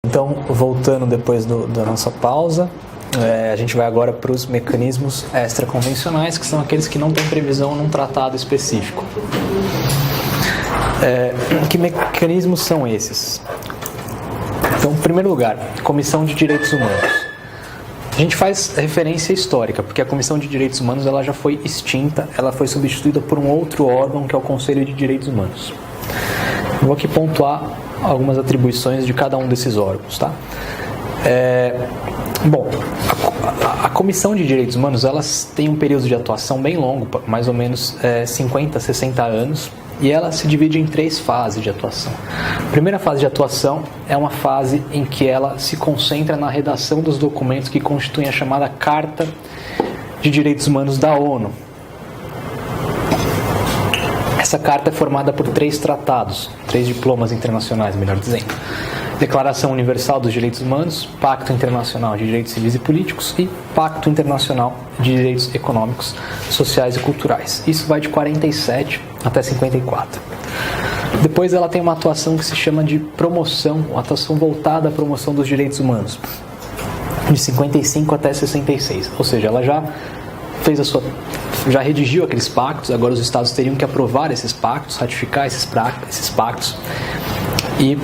Então, voltando depois da nossa pausa, a gente vai agora para os mecanismos extraconvencionais, que são aqueles que não têm previsão num tratado específico. Que mecanismos são esses? Então, em primeiro lugar, Comissão de Direitos Humanos. A gente faz referência histórica, porque a Comissão de Direitos Humanos ela já foi extinta, ela foi substituída por um outro órgão, que é o Conselho de Direitos Humanos. Vou aqui pontuar algumas atribuições de cada um desses órgãos, tá? Bom, a Comissão de Direitos Humanos, elas têm um período de atuação bem longo, mais ou menos 50, 60 anos, e ela se divide em 3 fases de atuação. A primeira fase de atuação é uma fase em que ela se concentra na redação dos documentos que constituem a chamada Carta de Direitos Humanos da ONU. Essa carta é formada por 3 tratados, 3 diplomas internacionais, melhor dizendo. Declaração Universal dos Direitos Humanos, Pacto Internacional de Direitos Civis e Políticos e Pacto Internacional de Direitos Econômicos, Sociais e Culturais. Isso vai de 47 até 54. Depois ela tem uma atuação que se chama de promoção, uma atuação voltada à promoção dos direitos humanos, de 55 até 66. Ou seja, ela já já redigiu aqueles pactos, agora os estados teriam que aprovar esses pactos, ratificar esses pactos, e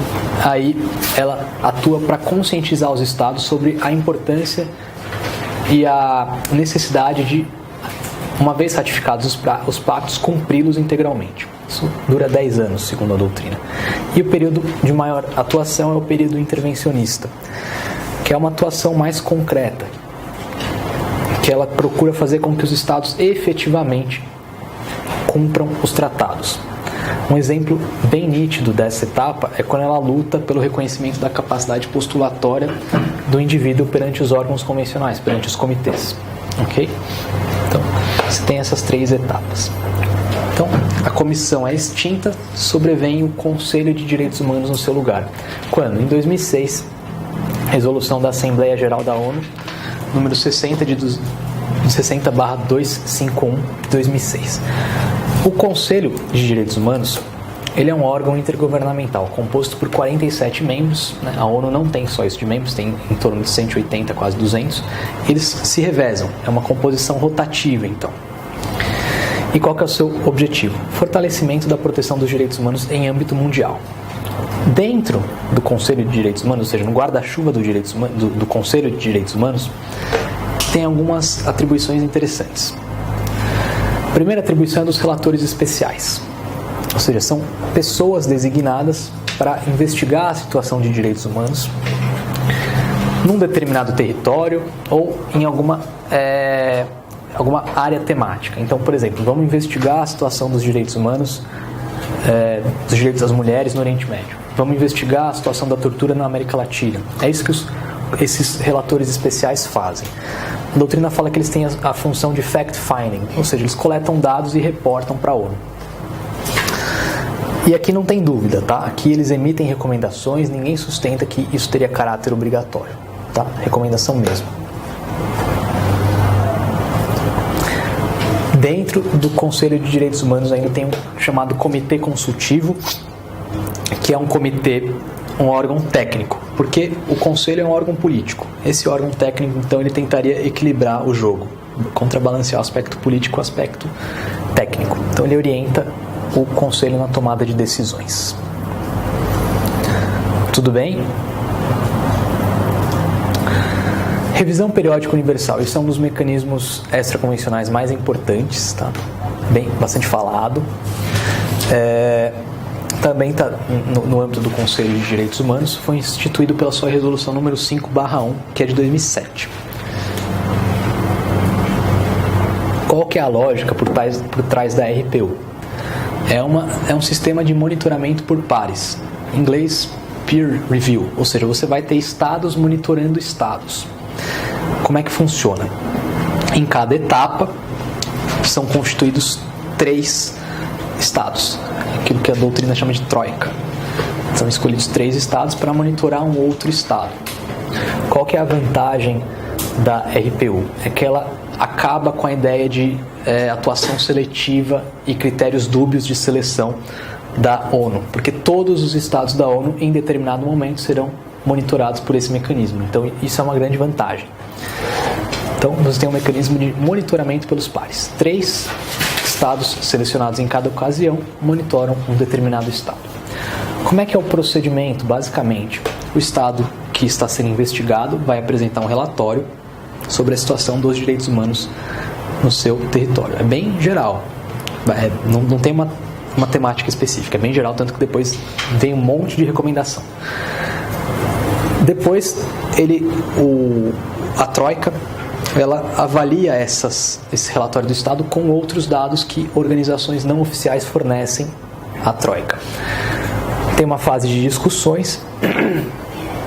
aí ela atua para conscientizar os estados sobre a importância e a necessidade de, uma vez ratificados os pactos, cumpri-los integralmente. Isso dura 10 anos, segundo a doutrina. E o período de maior atuação é o período intervencionista, que é uma atuação mais concreta, que ela procura fazer com que os estados efetivamente cumpram os tratados. Um exemplo bem nítido dessa etapa é quando ela luta pelo reconhecimento da capacidade postulatória do indivíduo perante os órgãos convencionais, perante os comitês. Ok? Então, você tem essas 3 etapas. Então, a comissão é extinta, sobrevém o Conselho de Direitos Humanos no seu lugar. Quando? Em 2006, resolução da Assembleia Geral da ONU, número 60/251, 2006. O Conselho de Direitos Humanos, ele é um órgão intergovernamental composto por 47 membros, né? A ONU não tem só isso de membros, tem em torno de 180, quase 200. Eles se revezam, é uma composição rotativa, então. E qual que é o seu objetivo? Fortalecimento da proteção dos direitos humanos em âmbito mundial. Dentro do Conselho de Direitos Humanos, ou seja, no guarda-chuva do Conselho de Direitos Humanos, tem algumas atribuições interessantes. A primeira atribuição é dos relatores especiais, ou seja, são pessoas designadas para investigar a situação de direitos humanos num determinado território ou em alguma área temática. Então, por exemplo, vamos investigar a situação dos direitos humanos, dos direitos das mulheres no Oriente Médio. Vamos investigar a situação da tortura na América Latina. É isso que esses relatores especiais fazem. A doutrina fala que eles têm a função de fact-finding, ou seja, eles coletam dados e reportam para a ONU. E aqui não tem dúvida, tá? Aqui eles emitem recomendações, ninguém sustenta que isso teria caráter obrigatório, tá? Recomendação mesmo. Dentro do Conselho de Direitos Humanos ainda tem um chamado Comitê Consultivo, que é um órgão técnico, porque o Conselho é um órgão político. Esse órgão técnico, então, ele tentaria equilibrar o jogo, contrabalancear o aspecto político e o aspecto técnico. Então, ele orienta o Conselho na tomada de decisões. Tudo bem? Revisão periódica universal. Isso é um dos mecanismos extraconvencionais mais importantes, tá? Bastante falado. Também está no âmbito do Conselho de Direitos Humanos, foi instituído pela sua resolução número 5/1, que é de 2007. Qual que é a lógica por trás da RPU? É um sistema de monitoramento por pares, em inglês peer review, ou seja, você vai ter estados monitorando estados. Como é que funciona? Em cada etapa são constituídos 3 estados, aquilo que a doutrina chama de troika. São escolhidos 3 estados para monitorar um outro estado. Qual que é a vantagem da RPU? É que ela acaba com a ideia de atuação seletiva e critérios dúbios de seleção da ONU, porque todos os estados da ONU em determinado momento serão monitorados por esse mecanismo. Então, isso é uma grande vantagem. Então, você tem um mecanismo de monitoramento pelos pares. 3 estados selecionados em cada ocasião monitoram um determinado estado. Como é que é o procedimento? Basicamente, o estado que está sendo investigado vai apresentar um relatório sobre a situação dos direitos humanos no seu território. É bem geral, não tem uma temática específica, é bem geral, tanto que depois vem um monte de recomendação. Depois, a Troika, ela avalia esse relatório do Estado com outros dados que organizações não oficiais fornecem à Troika. Tem uma fase de discussões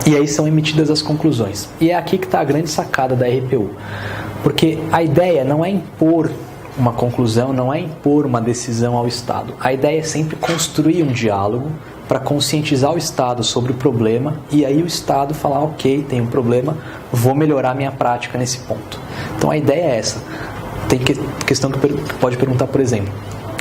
e aí são emitidas as conclusões. E é aqui que está a grande sacada da RPU, porque a ideia não é impor uma conclusão, não é impor uma decisão ao Estado. A ideia é sempre construir um diálogo para conscientizar o Estado sobre o problema e aí o Estado falar, ok, tem um problema, vou melhorar minha prática nesse ponto. Então a ideia é essa. Tem questão que pode perguntar, por exemplo,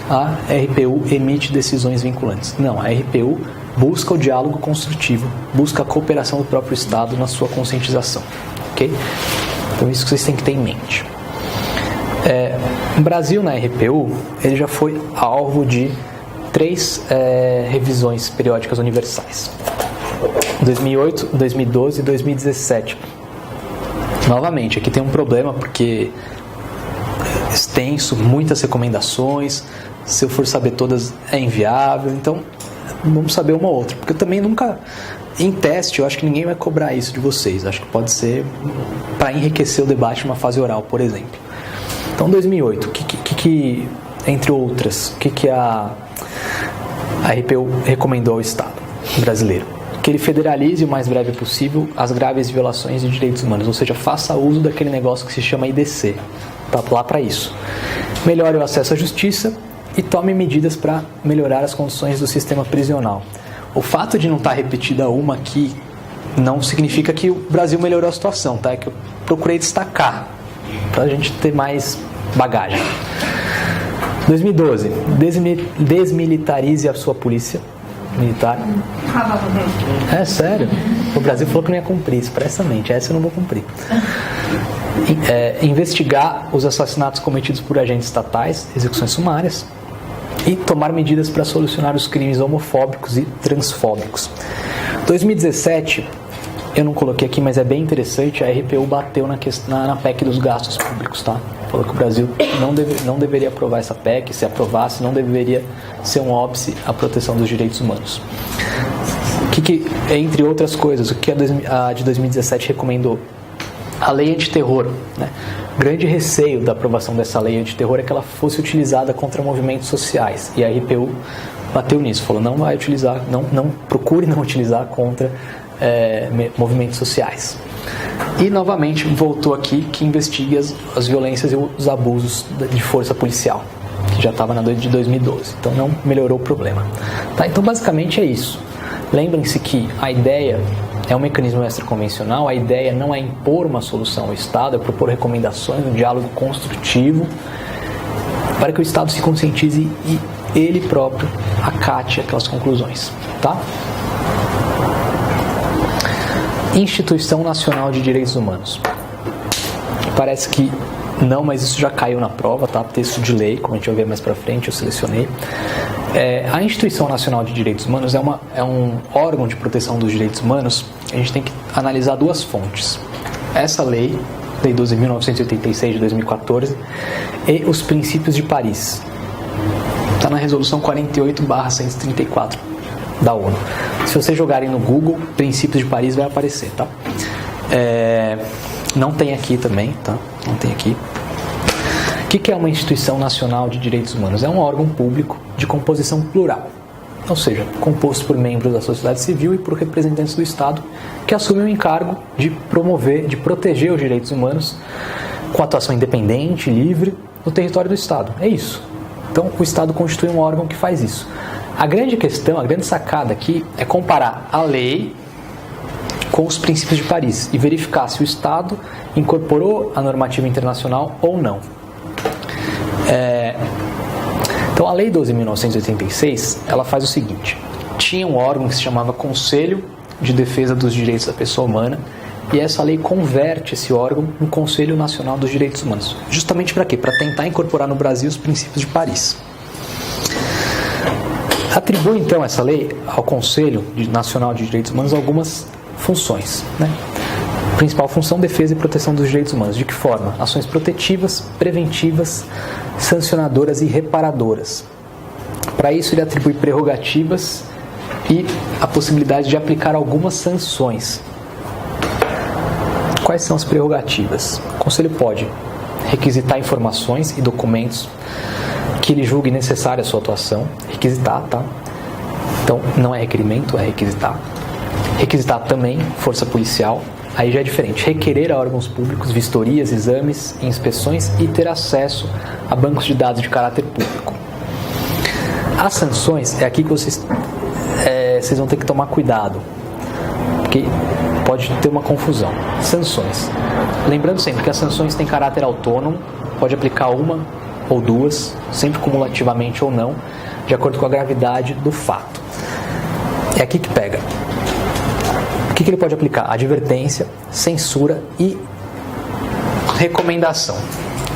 a RPU emite decisões vinculantes. Não, a RPU busca o diálogo construtivo, busca a cooperação do próprio Estado na sua conscientização. Ok? Então isso que vocês têm que ter em mente. O Brasil na RPU, ele já foi alvo de 3 revisões periódicas universais. 2008, 2012 e 2017. Novamente, aqui tem um problema porque é extenso, muitas recomendações, se eu for saber todas é inviável, então vamos saber uma ou outra, porque eu também nunca, em teste, eu acho que ninguém vai cobrar isso de vocês, acho que pode ser para enriquecer o debate numa fase oral, por exemplo. Então, 2008, que entre outras, o que a RPU recomendou ao Estado brasileiro? Que ele federalize o mais breve possível as graves violações de direitos humanos, ou seja, faça uso daquele negócio que se chama IDC, está lá para isso. Melhore o acesso à justiça e tome medidas para melhorar as condições do sistema prisional. O fato de não estar repetida uma aqui não significa que o Brasil melhorou a situação, tá? É que eu procurei destacar para a gente ter mais bagagem. 2012, desmilitarize a sua polícia militar. É sério, o Brasil falou que não ia cumprir, expressamente, essa eu não vou cumprir. Investigar os assassinatos cometidos por agentes estatais, execuções sumárias, e tomar medidas para solucionar os crimes homofóbicos e transfóbicos. 2017, eu não coloquei aqui, mas é bem interessante, a RPU bateu na PEC dos gastos públicos, tá? Falou que o Brasil não deveria aprovar essa PEC, se aprovasse, não deveria ser um óbice à proteção dos direitos humanos. Entre outras coisas, o que a de 2017 recomendou? A lei antiterror, né? O grande receio da aprovação dessa lei antiterror é que ela fosse utilizada contra movimentos sociais, e a RPU bateu nisso, falou, não vai utilizar, não procure não utilizar contra movimentos sociais. E novamente voltou aqui que investigue as violências e os abusos de força policial, que já estava na de 2012, então não melhorou o problema. Tá? Então basicamente é isso. Lembrem-se que a ideia é um mecanismo extraconvencional, a ideia não é impor uma solução ao Estado, é propor recomendações, um diálogo construtivo para que o Estado se conscientize e ele próprio acate aquelas conclusões. Tá? Instituição Nacional de Direitos Humanos. Parece que não, mas isso já caiu na prova, tá? Texto de lei, como a gente vai ver mais pra frente, eu selecionei. A Instituição Nacional de Direitos Humanos é um órgão de proteção dos direitos humanos. A gente tem que analisar 2 fontes. Essa lei 12.986 de 2014 e os princípios de Paris. Está na resolução 48/134 da ONU. Se vocês jogarem no Google, princípios de Paris vai aparecer, tá? Não tem aqui também, tá? Não tem aqui. O que é uma instituição nacional de direitos humanos? É um órgão público de composição plural, ou seja, composto por membros da sociedade civil e por representantes do Estado que assumem o encargo de promover, de proteger os direitos humanos com atuação independente, livre, no território do Estado. É isso. Então, o Estado constitui um órgão que faz isso. A grande questão, a grande sacada aqui é comparar a lei com os princípios de Paris e verificar se o Estado incorporou a normativa internacional ou não. Então, a Lei 12.986, ela faz o seguinte: tinha um órgão que se chamava Conselho de Defesa dos Direitos da Pessoa Humana, e essa lei converte esse órgão no Conselho Nacional dos Direitos Humanos. Justamente para quê? Para tentar incorporar no Brasil os princípios de Paris. Atribui então essa lei ao Conselho Nacional de Direitos Humanos algumas funções, né? Principal função: defesa e proteção dos direitos humanos. De que forma? Ações protetivas, preventivas, sancionadoras e reparadoras. Para isso, ele atribui prerrogativas e a possibilidade de aplicar algumas sanções. Quais são as prerrogativas? O Conselho pode requisitar informações e documentos que ele julgue necessária a sua atuação. Requisitar, tá? Então, não é requerimento, é requisitar. Requisitar também força policial. Aí já é diferente. Requerer a órgãos públicos vistorias, exames, inspeções e ter acesso a bancos de dados de caráter público. As sanções, é aqui que vocês vão ter que tomar cuidado, porque pode ter uma confusão. Sanções. Lembrando sempre que as sanções têm caráter autônomo, pode aplicar uma ou duas, sempre cumulativamente ou não, de acordo com a gravidade do fato. É aqui que pega. O que ele pode aplicar? Advertência, censura e recomendação.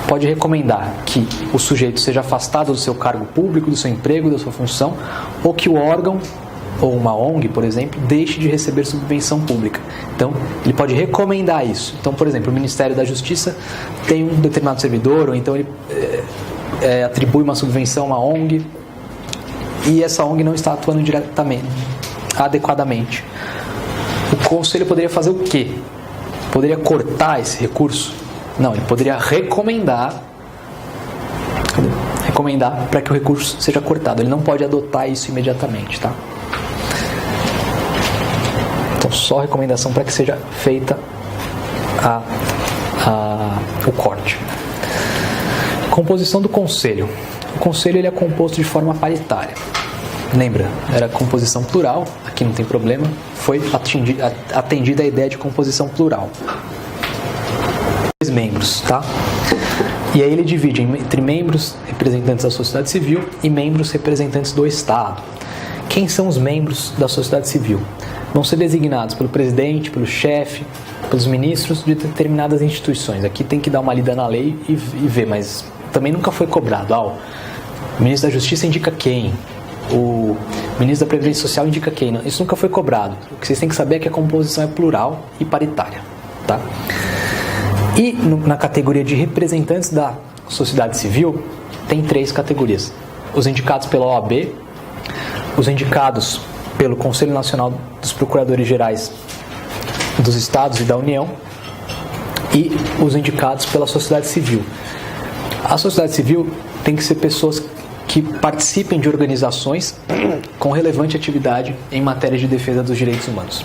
Pode recomendar que o sujeito seja afastado do seu cargo público, do seu emprego, da sua função, ou que o órgão, ou uma ONG, por exemplo, deixe de receber subvenção pública. Então, ele pode recomendar isso. Então, por exemplo, o Ministério da Justiça tem um determinado servidor, ou então ele atribui uma subvenção a uma ONG, e essa ONG não está atuando adequadamente. O Conselho poderia fazer o quê? Poderia cortar esse recurso? Não, ele poderia recomendar para que o recurso seja cortado. Ele não pode adotar isso imediatamente, tá? Então, só recomendação para que seja feita o corte. Composição do Conselho. O Conselho ele é composto de forma paritária. Lembra, era composição plural, aqui não tem problema, foi atendida a ideia de composição plural. 2 membros, tá? E aí ele divide entre membros representantes da sociedade civil e membros representantes do Estado. Quem são os membros da sociedade civil? Vão ser designados pelo presidente, pelo chefe, pelos ministros de determinadas instituições. Aqui tem que dar uma lida na lei e ver, mas também nunca foi cobrado. O ministro da Justiça indica quem? O ministro da Previdência Social indica quem? Não, isso nunca foi cobrado. O que vocês têm que saber é que a composição é plural e paritária, tá? E na categoria de representantes da sociedade civil, tem 3 categorias. Os indicados pela OAB, os indicados pelo Conselho Nacional dos Procuradores Gerais dos Estados e da União e os indicados pela sociedade civil. A sociedade civil tem que ser pessoas que participem de organizações com relevante atividade em matéria de defesa dos direitos humanos.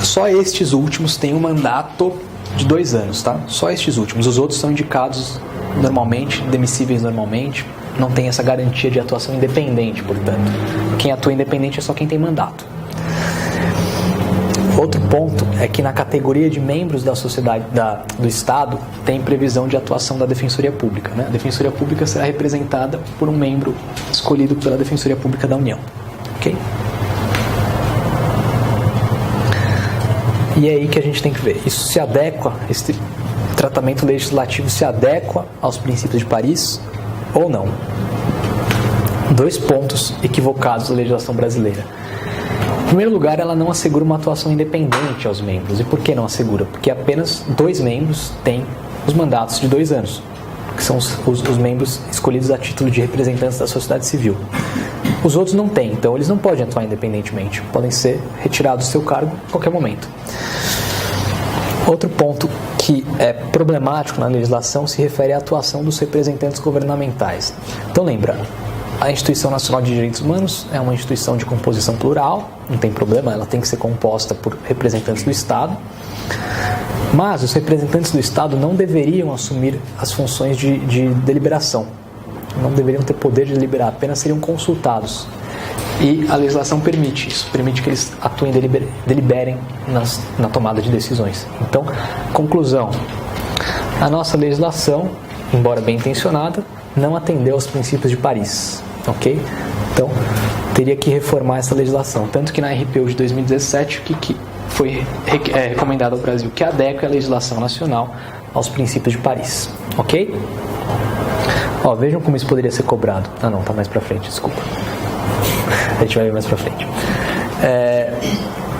Só estes últimos têm um mandato de 2 anos, tá? Só estes últimos. Os outros são indicados normalmente, demissíveis normalmente, não tem essa garantia de atuação independente, portanto. Quem atua independente é só quem tem mandato. Outro ponto é que na categoria de membros da sociedade do Estado tem previsão de atuação da Defensoria Pública, né? A Defensoria Pública será representada por um membro escolhido pela Defensoria Pública da União. Ok? E é aí que a gente tem que ver. Isso se adequa, esse tratamento legislativo se adequa aos princípios de Paris ou não? 2 pontos equivocados da legislação brasileira. Em primeiro lugar, ela não assegura uma atuação independente aos membros. E por que não assegura? Porque apenas 2 membros têm os mandatos de 2 anos, que são os membros escolhidos a título de representantes da sociedade civil. Os outros não têm, então eles não podem atuar independentemente, podem ser retirados do seu cargo a qualquer momento. Outro ponto que é problemático na legislação se refere à atuação dos representantes governamentais. Então lembra, a Instituição Nacional de Direitos Humanos é uma instituição de composição plural, não tem problema, ela tem que ser composta por representantes do Estado, mas os representantes do Estado não deveriam assumir as funções de deliberação, não deveriam ter poder de deliberar, apenas seriam consultados. E a legislação permite isso, permite que eles atuem, deliberem na tomada de decisões. Então, conclusão, a nossa legislação, embora bem intencionada, não atendeu aos princípios de Paris, ok? Então, teria que reformar essa legislação. Tanto que na RPU de 2017, o que foi recomendado ao Brasil? Que adeque a legislação nacional aos princípios de Paris. Ok? Ó, vejam como isso poderia ser cobrado. Ah, não, tá mais pra frente, desculpa. A gente vai ver mais pra frente.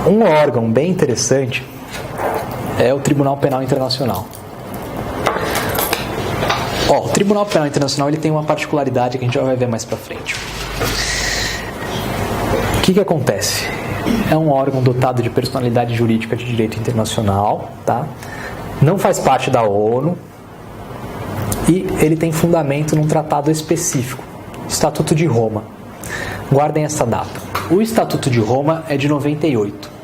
Um órgão bem interessante é o Tribunal Penal Internacional. Ó, o Tribunal Penal Internacional ele tem uma particularidade que a gente já vai ver mais pra frente. O que acontece? É um órgão dotado de personalidade jurídica de direito internacional, tá? Não faz parte da ONU e ele tem fundamento num tratado específico, Estatuto de Roma. Guardem essa data. O Estatuto de Roma é de 98.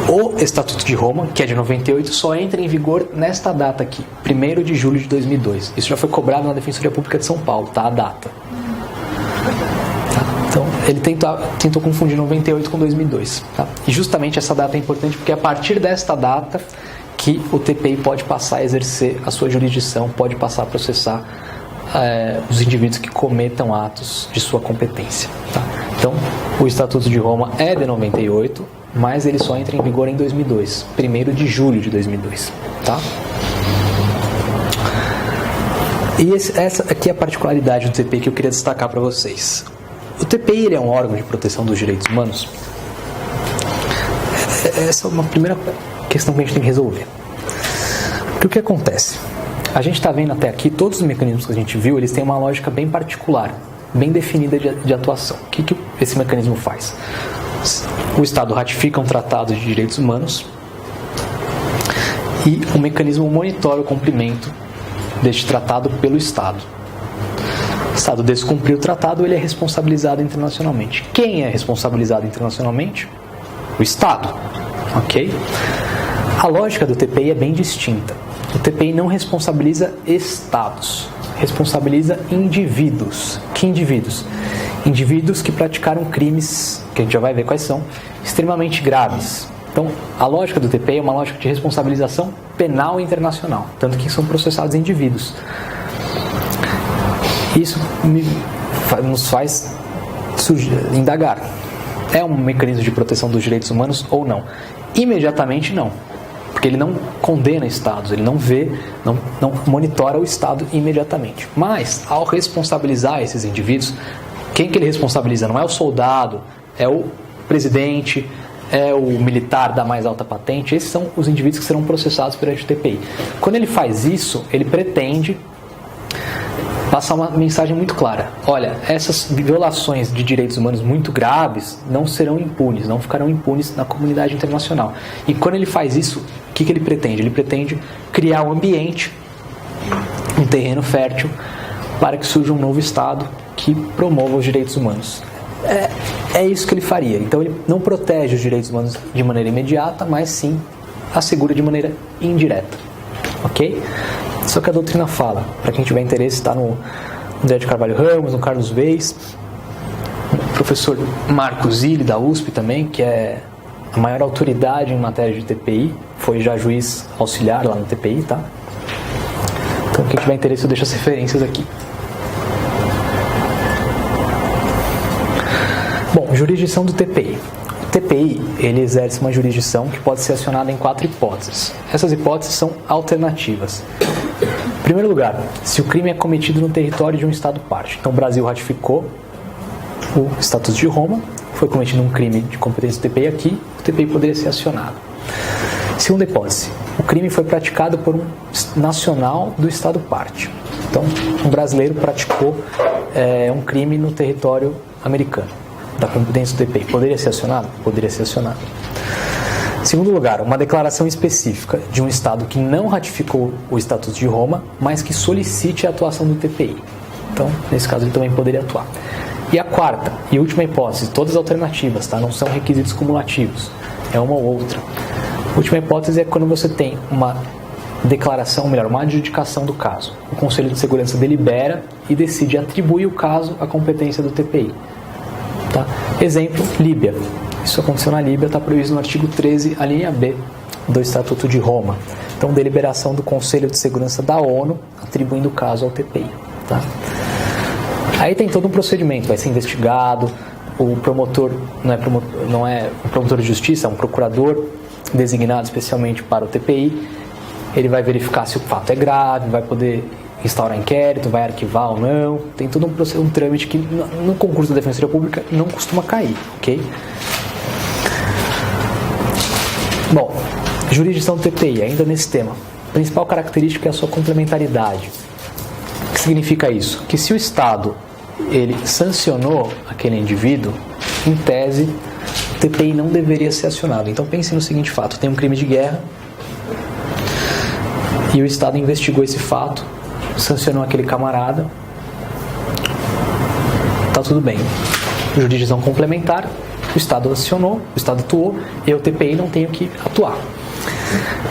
O Estatuto de Roma, que é de 98, só entra em vigor nesta data aqui, 1º de julho de 2002. Isso já foi cobrado na Defensoria Pública de São Paulo, tá? A data. Tá? Então, ele tentou confundir 98 com 2002. Tá? E justamente essa data é importante porque é a partir desta data que o TPI pode passar a exercer a sua jurisdição, pode passar a processar os indivíduos que cometam atos de sua competência. Tá? Então, o Estatuto de Roma é de 98, mas ele só entra em vigor em 2002, 1º de julho de 2002. Tá? E essa aqui é a particularidade do TPI que eu queria destacar para vocês. O TPI ele é um órgão de proteção dos direitos humanos? Essa é uma primeira questão que a gente tem que resolver. Porque o que acontece? A gente está vendo até aqui, todos os mecanismos que a gente viu, eles têm uma lógica bem particular, bem definida de atuação. O que esse mecanismo faz? O Estado ratifica um tratado de direitos humanos e o mecanismo monitora o cumprimento deste tratado pelo Estado. O Estado descumprir o tratado, ele é responsabilizado internacionalmente. Quem é responsabilizado internacionalmente? O Estado. Ok? A lógica do TPI é bem distinta. O TPI não responsabiliza estados, responsabiliza indivíduos. Que indivíduos? Indivíduos que praticaram crimes, que a gente já vai ver quais são, extremamente graves. Então, a lógica do TPI é uma lógica de responsabilização penal internacional, tanto que são processados indivíduos. Isso nos faz indagar. É um mecanismo de proteção dos direitos humanos ou não? Imediatamente não. Porque ele não condena estados, ele não monitora o Estado imediatamente. Mas, ao responsabilizar esses indivíduos, quem que ele responsabiliza? Não é o soldado, é o presidente, é o militar da mais alta patente. Esses são os indivíduos que serão processados perante o TPI. Quando ele faz isso, ele pretende passar uma mensagem muito clara. Olha, essas violações de direitos humanos muito graves não serão impunes, não ficarão impunes na comunidade internacional. E quando ele faz isso, o que ele pretende? Ele pretende criar um ambiente, um terreno fértil, para que surja um novo Estado que promova os direitos humanos. É isso que ele faria. Então ele não protege os direitos humanos de maneira imediata, mas sim assegura de maneira indireta. Ok? Só que a doutrina fala, para quem tiver interesse, está no André de Carvalho Ramos, no Carlos Weiss, o professor Marcos Zilli, da USP também, que é a maior autoridade em matéria de TPI, foi já juiz auxiliar lá no TPI, tá? Então quem tiver interesse eu deixo as referências aqui. Bom, jurisdição do TPI. O TPI, ele exerce uma jurisdição que pode ser acionada em 4 hipóteses. Essas hipóteses são alternativas. Em primeiro lugar, se o crime é cometido no território de um Estado parte. Então o Brasil ratificou o Estatuto de Roma, foi cometido um crime de competência do TPI aqui, o TPI poderia ser acionado. Segunda hipótese, o crime foi praticado por um nacional do Estado parte. Então, um brasileiro praticou um crime no território americano, da competência do TPI. Poderia ser acionado? Poderia ser acionado. Segundo lugar, uma declaração específica de um Estado que não ratificou o Estatuto de Roma, mas que solicite a atuação do TPI. Então, nesse caso, ele também poderia atuar. E a quarta e última hipótese, todas alternativas, tá? Não são requisitos cumulativos, é uma ou outra. A última hipótese é quando você tem uma declaração, melhor, uma adjudicação do caso. O Conselho de Segurança delibera e decide atribuir o caso à competência do TPI. Tá? Exemplo, Líbia. Isso aconteceu na Líbia, está previsto no artigo 13, a linha B do Estatuto de Roma. Então, deliberação do Conselho de Segurança da ONU, atribuindo o caso ao TPI. Tá? Aí tem todo um procedimento, vai ser investigado, o promotor não é um promotor de justiça, é um procurador designado especialmente para o TPI, ele vai verificar se o fato é grave, vai poder instaurar inquérito, vai arquivar ou não, tem todo um trâmite que no concurso da Defensoria Pública não costuma cair, ok? Bom, jurisdição do TPI, ainda nesse tema. A principal característica é a sua complementaridade. O que significa isso? Que se o Estado ele sancionou aquele indivíduo, em tese, o TPI não deveria ser acionado. Então pense no seguinte fato, tem um crime de guerra e o Estado investigou esse fato, sancionou aquele camarada, tá tudo bem. Jurisdição complementar, o Estado acionou, o Estado atuou, e o TPI não tem o que atuar.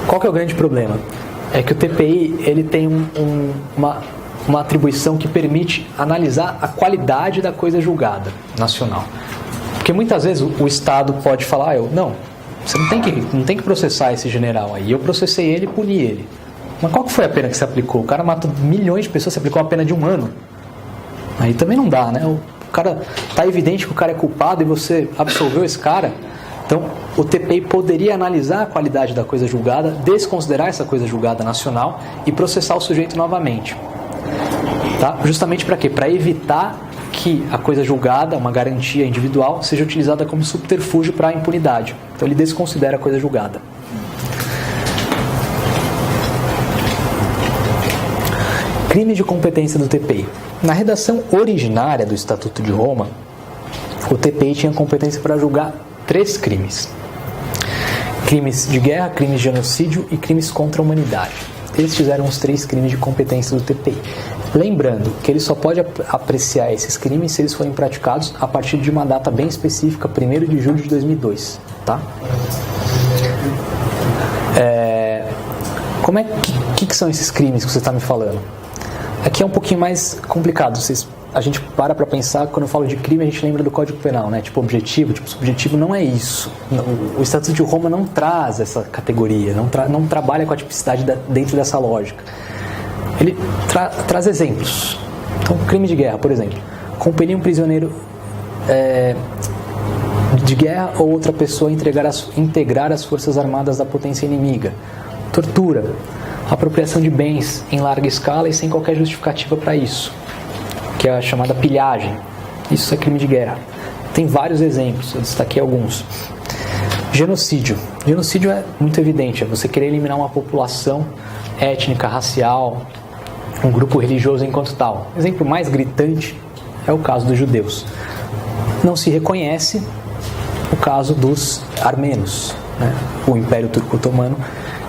Qual que é o grande problema? É que o TPI ele tem uma atribuição que permite analisar a qualidade da coisa julgada nacional. Porque muitas vezes o Estado pode falar, não, você não tem que processar esse general aí, eu processei ele e puni ele. Mas qual que foi a pena que você aplicou? O cara matou milhões de pessoas, você aplicou uma pena de 1 ano. Aí também não dá, né? O cara, tá evidente que o cara é culpado e você absolveu esse cara. Então, o TPI poderia analisar a qualidade da coisa julgada, desconsiderar essa coisa julgada nacional e processar o sujeito novamente. Tá? Justamente para quê? Para evitar que a coisa julgada, uma garantia individual, seja utilizada como subterfúgio para a impunidade. Então, ele desconsidera a coisa julgada. Crime de competência do TPI. Na redação originária do Estatuto de Roma, o TPI tinha competência para julgar 3 crimes. Crimes de guerra, crimes de genocídio e crimes contra a humanidade. Eles fizeram os 3 crimes de competência do TPI. Lembrando que ele só pode apreciar esses crimes se eles forem praticados a partir de uma data bem específica, 1º de julho de 2002. Tá? Como é que são esses crimes que você está me falando? Aqui é um pouquinho mais complicado. A gente para pensar, quando eu falo de crime, a gente lembra do Código Penal, né? Tipo objetivo, subjetivo não é isso. O Estatuto de Roma não traz essa categoria, não trabalha com a tipicidade dentro dessa lógica. Ele traz exemplos. Então, crime de guerra, por exemplo. Compelir um prisioneiro de guerra ou outra pessoa a integrar as forças armadas da potência inimiga. Tortura. Apropriação de bens em larga escala e sem qualquer justificativa para isso, que é a chamada pilhagem. Isso é crime de guerra. Tem vários exemplos, eu destaquei alguns. Genocídio. Genocídio é muito evidente, é você querer eliminar uma população étnica, racial, um grupo religioso enquanto tal. O exemplo mais gritante é o caso dos judeus. Não se reconhece o caso dos armenos, né? O Império Turco-Otomano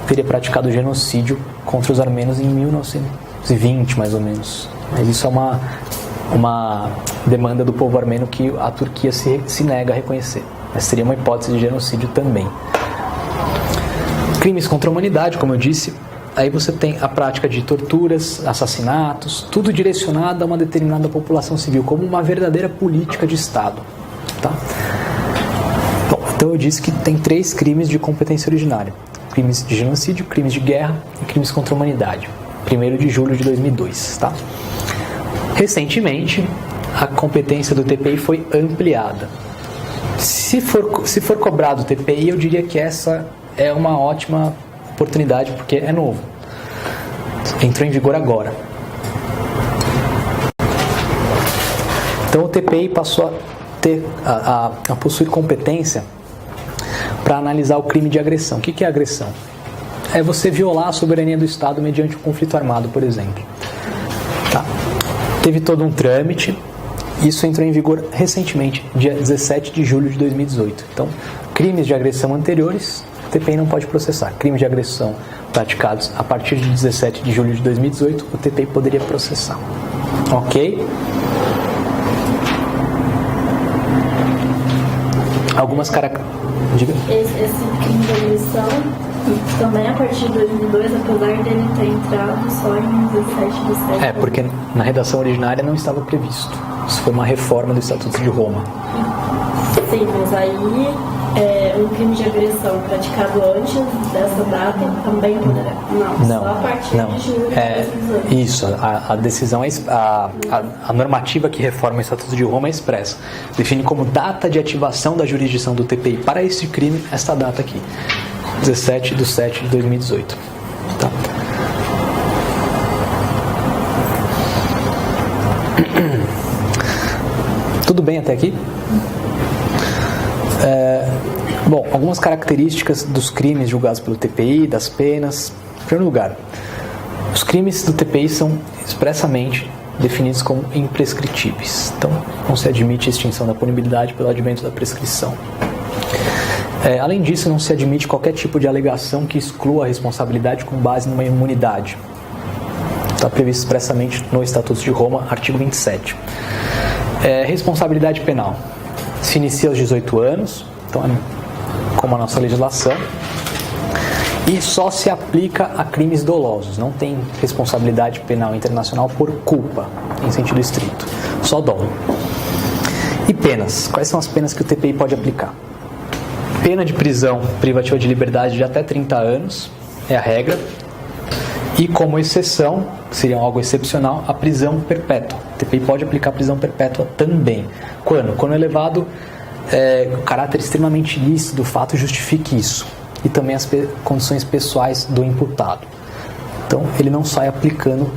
teria praticado genocídio contra os armenos em 1920, mais ou menos. Mas isso é uma demanda do povo armeno que a Turquia se nega a reconhecer. Mas seria uma hipótese de genocídio também. Crimes contra a humanidade, como eu disse, aí você tem a prática de torturas, assassinatos, tudo direcionado a uma determinada população civil, como uma verdadeira política de Estado. Tá? Bom, então eu disse que tem 3 crimes de competência originária. Crimes de genocídio, crimes de guerra e crimes contra a humanidade. 1º de julho de 2002. Tá? Recentemente, a competência do TPI foi ampliada. Se for cobrado o TPI, eu diria que essa é uma ótima oportunidade, porque é novo. Entrou em vigor agora. Então o TPI passou a possuir competência para analisar o crime de agressão. O que é agressão? É você violar a soberania do Estado mediante um conflito armado, por exemplo. Tá? Teve todo um trâmite, isso entrou em vigor recentemente, dia 17 de julho de 2018. Então, crimes de agressão anteriores, o TPI não pode processar. Crimes de agressão praticados a partir de 17 de julho de 2018, o TPI poderia processar. Ok? Algumas características. Esse crime de agressão também a partir de 2002, apesar dele ter entrado só em 17 de 7. Porque na redação originária não estava previsto. Isso foi uma reforma do Estatuto de Roma. Sim, mas aí um crime de agressão praticado antes dessa data também poderá? Não, só a partir de julho de 2018. Isso, a decisão, a normativa que reforma o Estatuto de Roma é expressa. Define como data de ativação da jurisdição do TPI para esse crime, esta data aqui, 17/7/2018. Tá? Tudo bem até aqui? Bom, algumas características dos crimes julgados pelo TPI, das penas. Em primeiro lugar, os crimes do TPI são expressamente definidos como imprescritíveis. Então, não se admite extinção da punibilidade pelo advento da prescrição. Além disso, não se admite qualquer tipo de alegação que exclua a responsabilidade com base numa imunidade. Está previsto expressamente no Estatuto de Roma, artigo 27. Responsabilidade penal. Se inicia aos 18 anos, então como a nossa legislação, e só se aplica a crimes dolosos. Não tem responsabilidade penal internacional por culpa, em sentido estrito. Só dolo. E penas. Quais são as penas que o TPI pode aplicar? Pena de prisão privativa de liberdade de até 30 anos, é a regra. E como exceção, que seria algo excepcional, a prisão perpétua. O TPI pode aplicar prisão perpétua também. Quando? Quando é elevado o caráter extremamente ilícito do fato justifique isso. E também as condições pessoais do imputado. Então, ele não sai aplicando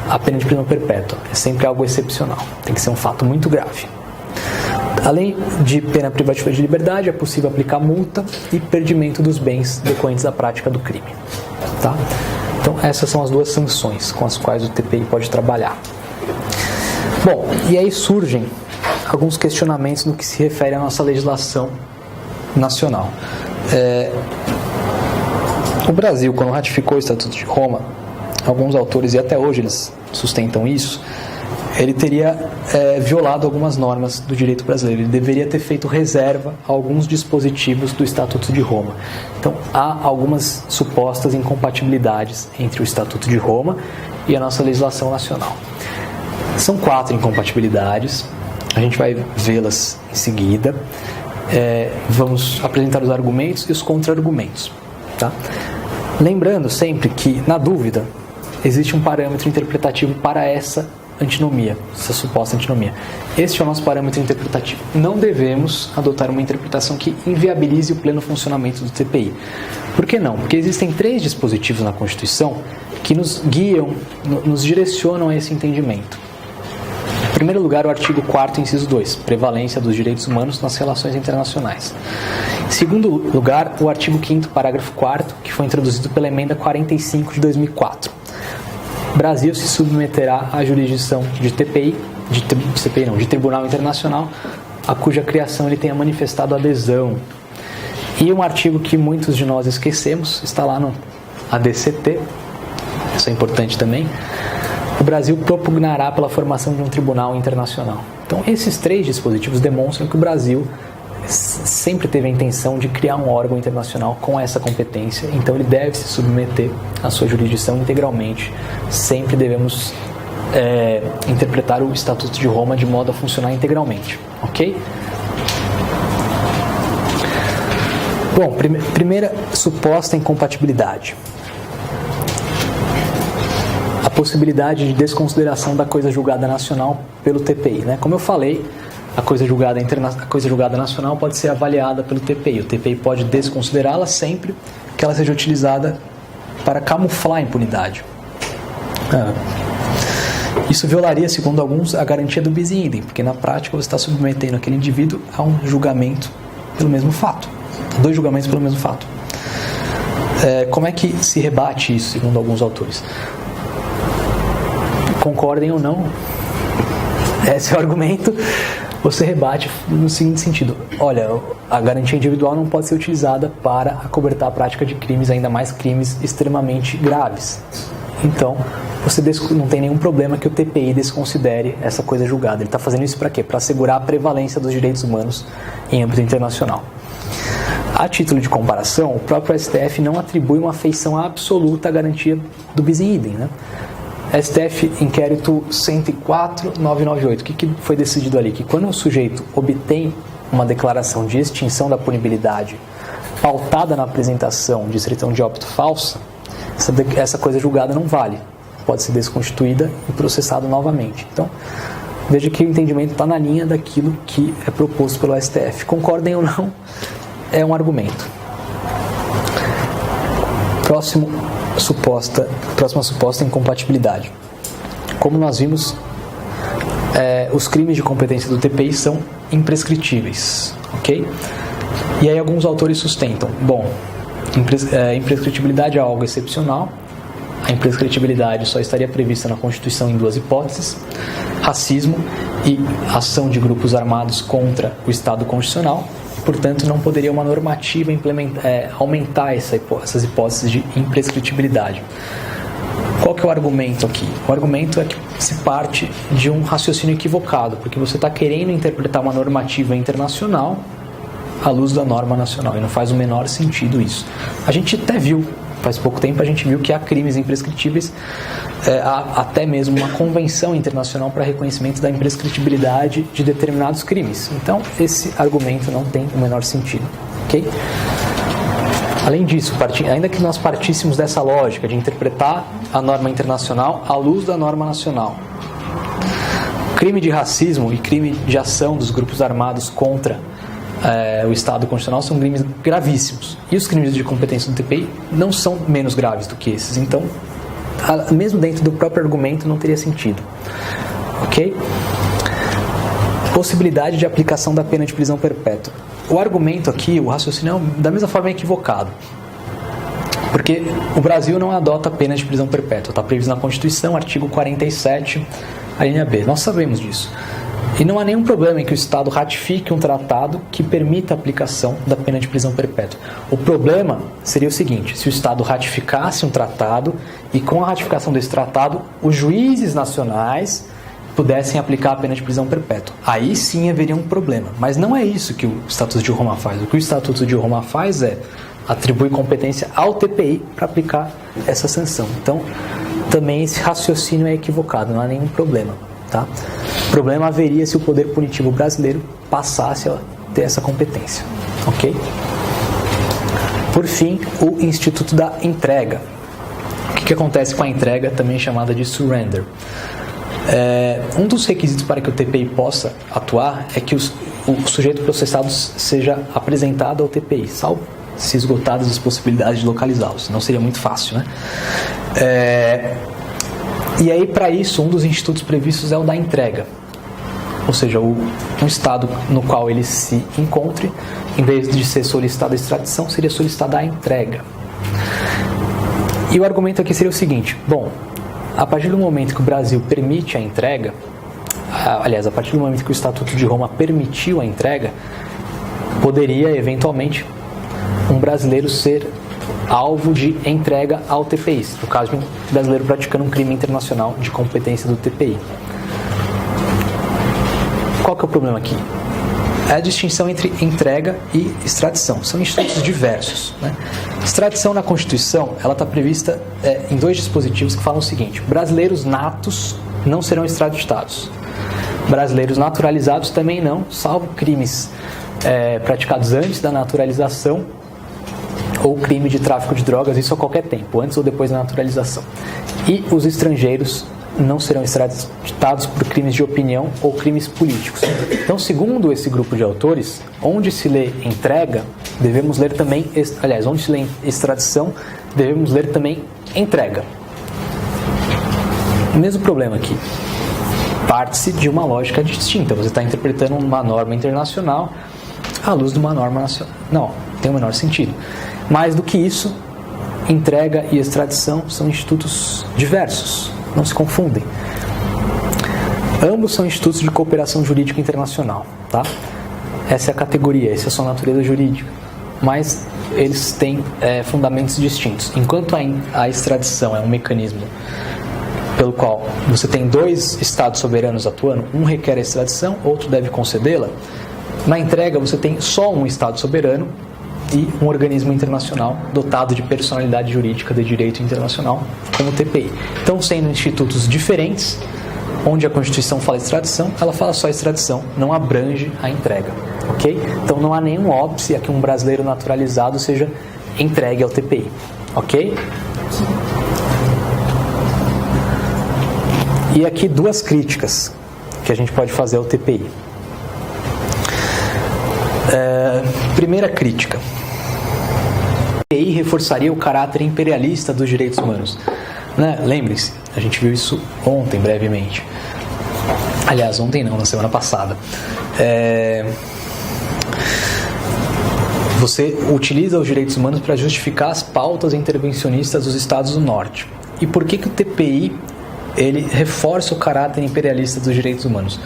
a pena de prisão perpétua. É sempre algo excepcional. Tem que ser um fato muito grave. Além de pena privativa de liberdade, é possível aplicar multa e perdimento dos bens decorrentes da prática do crime. Tá? Então, essas são as duas sanções com as quais o TPI pode trabalhar. Bom, e aí surgem alguns questionamentos no que se refere à nossa legislação nacional. O Brasil, quando ratificou o Estatuto de Roma, alguns autores, e até hoje eles sustentam isso, ele teria violado algumas normas do direito brasileiro. Ele deveria ter feito reserva a alguns dispositivos do Estatuto de Roma. Então, há algumas supostas incompatibilidades entre o Estatuto de Roma e a nossa legislação nacional. São 4 incompatibilidades, a gente vai vê-las em seguida. Vamos apresentar os argumentos e os contra-argumentos. Tá? Lembrando sempre que, na dúvida, existe um parâmetro interpretativo para essa antinomia, essa suposta antinomia. Este é o nosso parâmetro interpretativo. Não devemos adotar uma interpretação que inviabilize o pleno funcionamento do TPI. Por que não? Porque existem 3 dispositivos na Constituição que nos guiam, nos direcionam a esse entendimento. Em primeiro lugar, o artigo 4º, inciso 2, prevalência dos direitos humanos nas relações internacionais. Em segundo lugar, o artigo 5º, parágrafo 4º, que foi introduzido pela emenda 45 de 2004. O Brasil se submeterá à jurisdição de TPI, de Tribunal Internacional, a cuja criação ele tenha manifestado adesão. E um artigo que muitos de nós esquecemos, está lá no ADCT, isso é importante também. O Brasil propugnará pela formação de um tribunal internacional. Então, esses 3 dispositivos demonstram que o Brasil sempre teve a intenção de criar um órgão internacional com essa competência, então ele deve se submeter à sua jurisdição integralmente. Sempre devemos interpretar o Estatuto de Roma de modo a funcionar integralmente, ok? Bom, primeira suposta incompatibilidade. A possibilidade de desconsideração da coisa julgada nacional pelo TPI. Né? Como eu falei, a coisa julgada nacional pode ser avaliada pelo TPI. O TPI pode desconsiderá-la sempre que ela seja utilizada para camuflar a impunidade. Isso violaria, segundo alguns, a garantia do bis in idem, porque na prática você está submetendo aquele indivíduo a um julgamento pelo mesmo fato. 2 julgamentos pelo mesmo fato. Como é que se rebate isso, segundo alguns autores? Concordem ou não, esse é o argumento. Você rebate no seguinte sentido: olha, a garantia individual não pode ser utilizada para acobertar a prática de crimes, ainda mais crimes extremamente graves. Então, você não tem nenhum problema que o TPI desconsidere essa coisa julgada. Ele está fazendo isso para quê? Para assegurar a prevalência dos direitos humanos em âmbito internacional. A título de comparação, o próprio STF não atribui uma feição absoluta à garantia do bis in idem, né? STF, inquérito 104.998, o que foi decidido ali? Que quando o sujeito obtém uma declaração de extinção da punibilidade pautada na apresentação de certidão de óbito falsa, essa coisa julgada não vale, pode ser desconstituída e processada novamente. Então, veja que o entendimento está na linha daquilo que é proposto pelo STF. Concordem ou não, é um argumento. Próxima suposta incompatibilidade. Como nós vimos, os crimes de competência do TPI são imprescritíveis, ok? E aí alguns autores sustentam, imprescritibilidade é algo excepcional, a imprescritibilidade só estaria prevista na Constituição em duas hipóteses: racismo e ação de grupos armados contra o Estado constitucional. Portanto, não poderia uma normativa aumentar essas hipóteses de imprescritibilidade. Qual que é o argumento aqui? O argumento é que se parte de um raciocínio equivocado, porque você está querendo interpretar uma normativa internacional à luz da norma nacional, e não faz o menor sentido isso. A gente até viu, faz pouco tempo, a gente viu que há crimes imprescritíveis, há até mesmo uma convenção internacional para reconhecimento da imprescritibilidade de determinados crimes. Então, esse argumento não tem o menor sentido, ok? Além disso, ainda que nós partíssemos dessa lógica de interpretar a norma internacional à luz da norma nacional, crime de racismo e crime de ação dos grupos armados contra o Estado constitucional são crimes gravíssimos. E os crimes de competência do TPI não são menos graves do que esses. Então, mesmo dentro do próprio argumento, não teria sentido. Ok? Possibilidade de aplicação da pena de prisão perpétua. O argumento aqui, o raciocínio, da mesma forma é equivocado. Porque o Brasil não adota a pena de prisão perpétua. Está previsto na Constituição, artigo 47, a linha B. Nós sabemos disso. E não há nenhum problema em que o Estado ratifique um tratado que permita a aplicação da pena de prisão perpétua. O problema seria o seguinte: se o Estado ratificasse um tratado e com a ratificação desse tratado, os juízes nacionais pudessem aplicar a pena de prisão perpétua. Aí sim haveria um problema. Mas não é isso que o Estatuto de Roma faz. O que o Estatuto de Roma faz é atribuir competência ao TPI para aplicar essa sanção. Então, também esse raciocínio é equivocado, não há nenhum problema. Tá? O problema haveria se o poder punitivo brasileiro passasse a ter essa competência. Ok? Por fim, o Instituto da Entrega. O que acontece com a entrega, também chamada de surrender? Um dos requisitos para que o TPI possa atuar é que o sujeito processado seja apresentado ao TPI, salvo se esgotadas as possibilidades de localizá-los. Não seria muito fácil, né? E aí, para isso, um dos institutos previstos é o da entrega. Ou seja, um estado no qual ele se encontre, em vez de ser solicitada a extradição, seria solicitada a entrega. E o argumento aqui seria o seguinte: a partir do momento que o Brasil permite a entrega, aliás, a partir do momento que o Estatuto de Roma permitiu a entrega, poderia, eventualmente, um brasileiro ser alvo de entrega ao TPI, no caso de um brasileiro praticando um crime internacional de competência do TPI. Qual que é o problema aqui? É a distinção entre entrega e extradição. São institutos diversos, né? Extradição na Constituição, ela está prevista em dois dispositivos que falam o seguinte: brasileiros natos não serão extraditados. Brasileiros naturalizados também não, salvo crimes praticados antes da naturalização ou crime de tráfico de drogas, isso a qualquer tempo, antes ou depois da naturalização. E os estrangeiros não serão extraditados por crimes de opinião ou crimes políticos. Então, segundo esse grupo de autores, onde se lê entrega, devemos ler também, onde se lê extradição, devemos ler também entrega. O mesmo problema aqui. Parte-se de uma lógica distinta. Você está interpretando uma norma internacional à luz de uma norma nacional. Não, tem o menor sentido. Mais do que isso, entrega e extradição são institutos diversos, não se confundem. Ambos são institutos de cooperação jurídica internacional, tá? Essa é a categoria, essa é a sua natureza jurídica, mas eles têm fundamentos distintos. Enquanto a extradição é um mecanismo pelo qual você tem dois estados soberanos atuando, um requer a extradição, outro deve concedê-la, na entrega você tem só um estado soberano e um organismo internacional dotado de personalidade jurídica de direito internacional, como o TPI. Então, sendo institutos diferentes, onde a Constituição fala extradição, ela fala só extradição, não abrange a entrega. ok? Então não há nenhum óbice a que um brasileiro naturalizado seja entregue ao TPI, ok? E aqui duas críticas que a gente pode fazer ao TPI. Primeira crítica. O TPI reforçaria o caráter imperialista dos direitos humanos. Né? Lembre-se, a gente viu isso ontem, brevemente. Aliás, ontem não, na semana passada. Você utiliza os direitos humanos para justificar as pautas intervencionistas dos Estados do Norte. E por que o TPI ele reforça o caráter imperialista dos direitos humanos?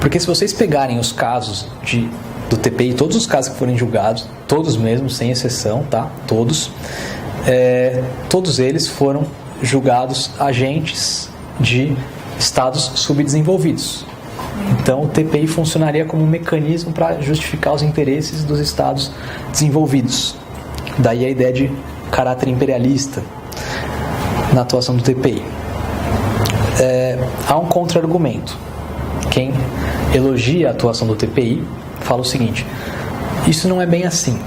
Porque se vocês pegarem os casos do TPI, todos os casos que forem julgados, todos mesmo, sem exceção, tá? Todos eles foram julgados agentes de estados subdesenvolvidos. Então o TPI funcionaria como um mecanismo para justificar os interesses dos estados desenvolvidos. Daí a ideia de caráter imperialista na atuação do TPI. Há um contra-argumento. Quem elogia a atuação do TPI fala o seguinte: isso não é bem assim.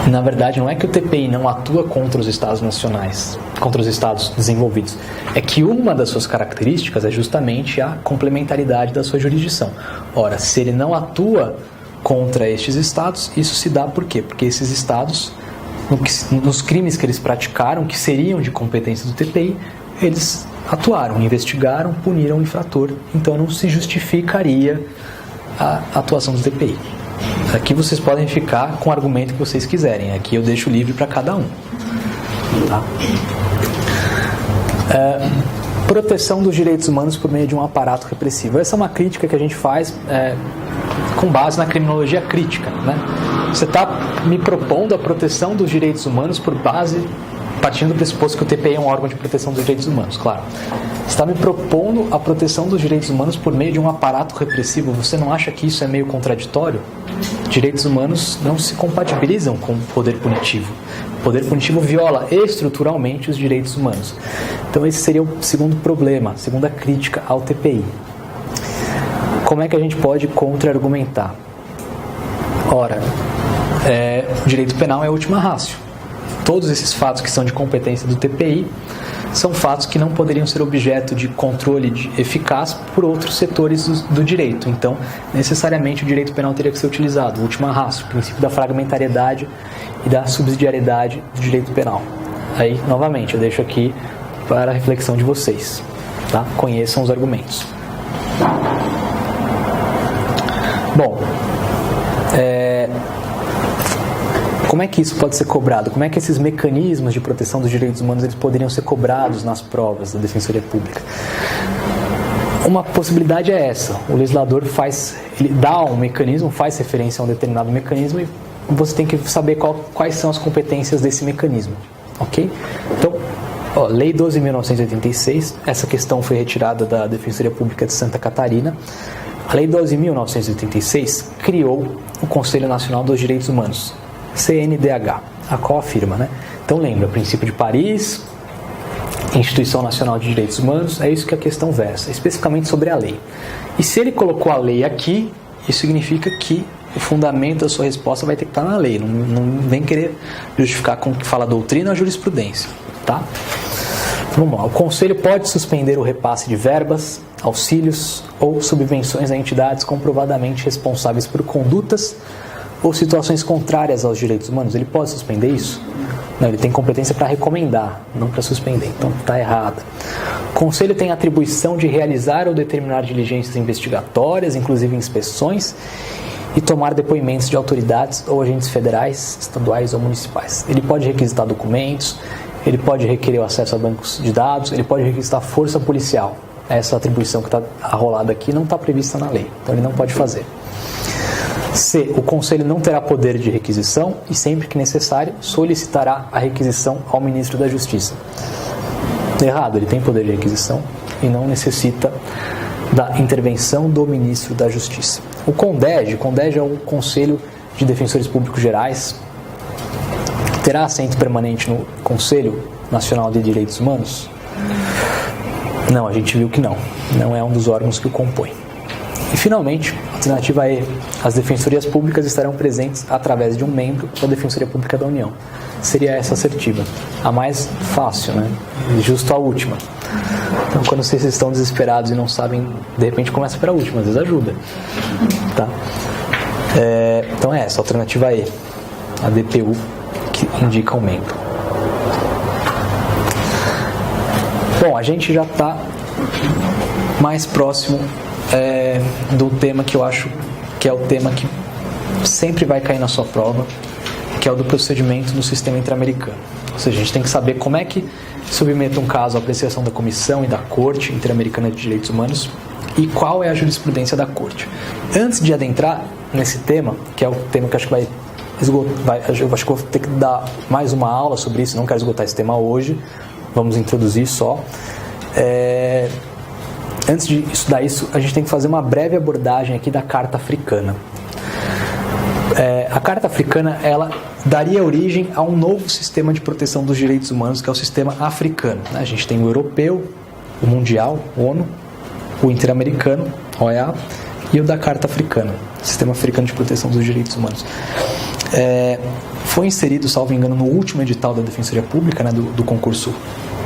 Na verdade, não é que o TPI não atua contra os estados nacionais, contra os estados desenvolvidos. É que uma das suas características é justamente a complementaridade da sua jurisdição. Ora, se ele não atua contra estes estados, isso se dá por quê? Porque esses estados, nos crimes que eles praticaram, que seriam de competência do TPI, eles atuaram, investigaram, puniram o infrator. Então não se justificaria a atuação do TPI. Aqui vocês podem ficar com o argumento que vocês quiserem. Aqui eu deixo livre para cada um. Tá? Proteção dos direitos humanos por meio de um aparato repressivo. Essa é uma crítica que a gente faz com base na criminologia crítica. Né? Você está me propondo a proteção dos direitos humanos partindo do pressuposto que o TPI é um órgão de proteção dos direitos humanos, claro. Você está me propondo a proteção dos direitos humanos por meio de um aparato repressivo. Você não acha que isso é meio contraditório? Direitos humanos não se compatibilizam com o poder punitivo. O poder punitivo viola estruturalmente os direitos humanos. Então esse seria o segundo problema, a segunda crítica ao TPI. Como é que a gente pode contra-argumentar? Ora, o direito penal é a última ratio. Todos esses fatos que são de competência do TPI são fatos que não poderiam ser objeto de controle eficaz por outros setores do direito. Então, necessariamente o direito penal teria que ser utilizado. Última ratio, o princípio da fragmentariedade e da subsidiariedade do direito penal. Aí, novamente, eu deixo aqui para a reflexão de vocês. Tá? Conheçam os argumentos. Bom, como é que isso pode ser cobrado? Como é que esses mecanismos de proteção dos direitos humanos eles poderiam ser cobrados nas provas da Defensoria Pública? Uma possibilidade é essa. O legislador ele dá um mecanismo, faz referência a um determinado mecanismo e você tem que saber quais são as competências desse mecanismo. Ok? Então, Lei 12.986, essa questão foi retirada da Defensoria Pública de Santa Catarina. A Lei 12.986 criou o Conselho Nacional dos Direitos Humanos, CNDH, a qual afirma, né? Então lembra, princípio de Paris, Instituição Nacional de Direitos Humanos, é isso que a questão versa, especificamente sobre a lei. E se ele colocou a lei aqui, isso significa que o fundamento da sua resposta vai ter que estar na lei, não vem querer justificar com o que fala a doutrina ou a jurisprudência, tá? Vamos lá, o Conselho pode suspender o repasse de verbas, auxílios ou subvenções a entidades comprovadamente responsáveis por condutas ou situações contrárias aos direitos humanos. Ele pode suspender isso? Não, ele tem competência para recomendar, não para suspender. Então está errado. O Conselho tem atribuição de realizar ou determinar diligências investigatórias, inclusive inspeções, e tomar depoimentos de autoridades ou agentes federais, estaduais ou municipais. Ele pode requisitar documentos, ele pode requerer o acesso a bancos de dados, ele pode requisitar força policial. Essa atribuição que está arrolada aqui não está prevista na lei, então ele não pode fazer. C. O Conselho não terá poder de requisição e, sempre que necessário, solicitará a requisição ao Ministro da Justiça. Errado, ele tem poder de requisição e não necessita da intervenção do Ministro da Justiça. O CONDEG é o Conselho de Defensores Públicos Gerais, terá assento permanente no Conselho Nacional de Direitos Humanos? Não, a gente viu que não. Não é um dos órgãos que o compõe. E, finalmente, alternativa E, as defensorias públicas estarão presentes através de um membro da Defensoria Pública da União. Seria essa assertiva. A mais fácil, né? E justo a última. Então, quando vocês estão desesperados e não sabem, de repente começa pela última, às vezes ajuda. Tá? Então é essa, a alternativa E, a DPU, que indica um membro. Bom, a gente já está mais próximo do tema que eu acho que é o tema que sempre vai cair na sua prova, que é o do procedimento no sistema interamericano. Ou seja, a gente tem que saber como é que submete um caso à apreciação da Comissão e da Corte Interamericana de Direitos Humanos e qual é a jurisprudência da Corte. Antes de adentrar nesse tema, que é o tema que eu acho que eu acho que vou ter que dar mais uma aula sobre isso, não quero esgotar esse tema hoje, vamos introduzir só. Antes de estudar isso, a gente tem que fazer uma breve abordagem aqui da Carta Africana. A Carta Africana, ela daria origem a um novo sistema de proteção dos direitos humanos, que é o sistema africano. A gente tem o europeu, o mundial, ONU, o interamericano, OEA, e o da Carta Africana, Sistema Africano de Proteção dos Direitos Humanos. Foi inserido, salvo engano, no último edital da Defensoria Pública, né, do concurso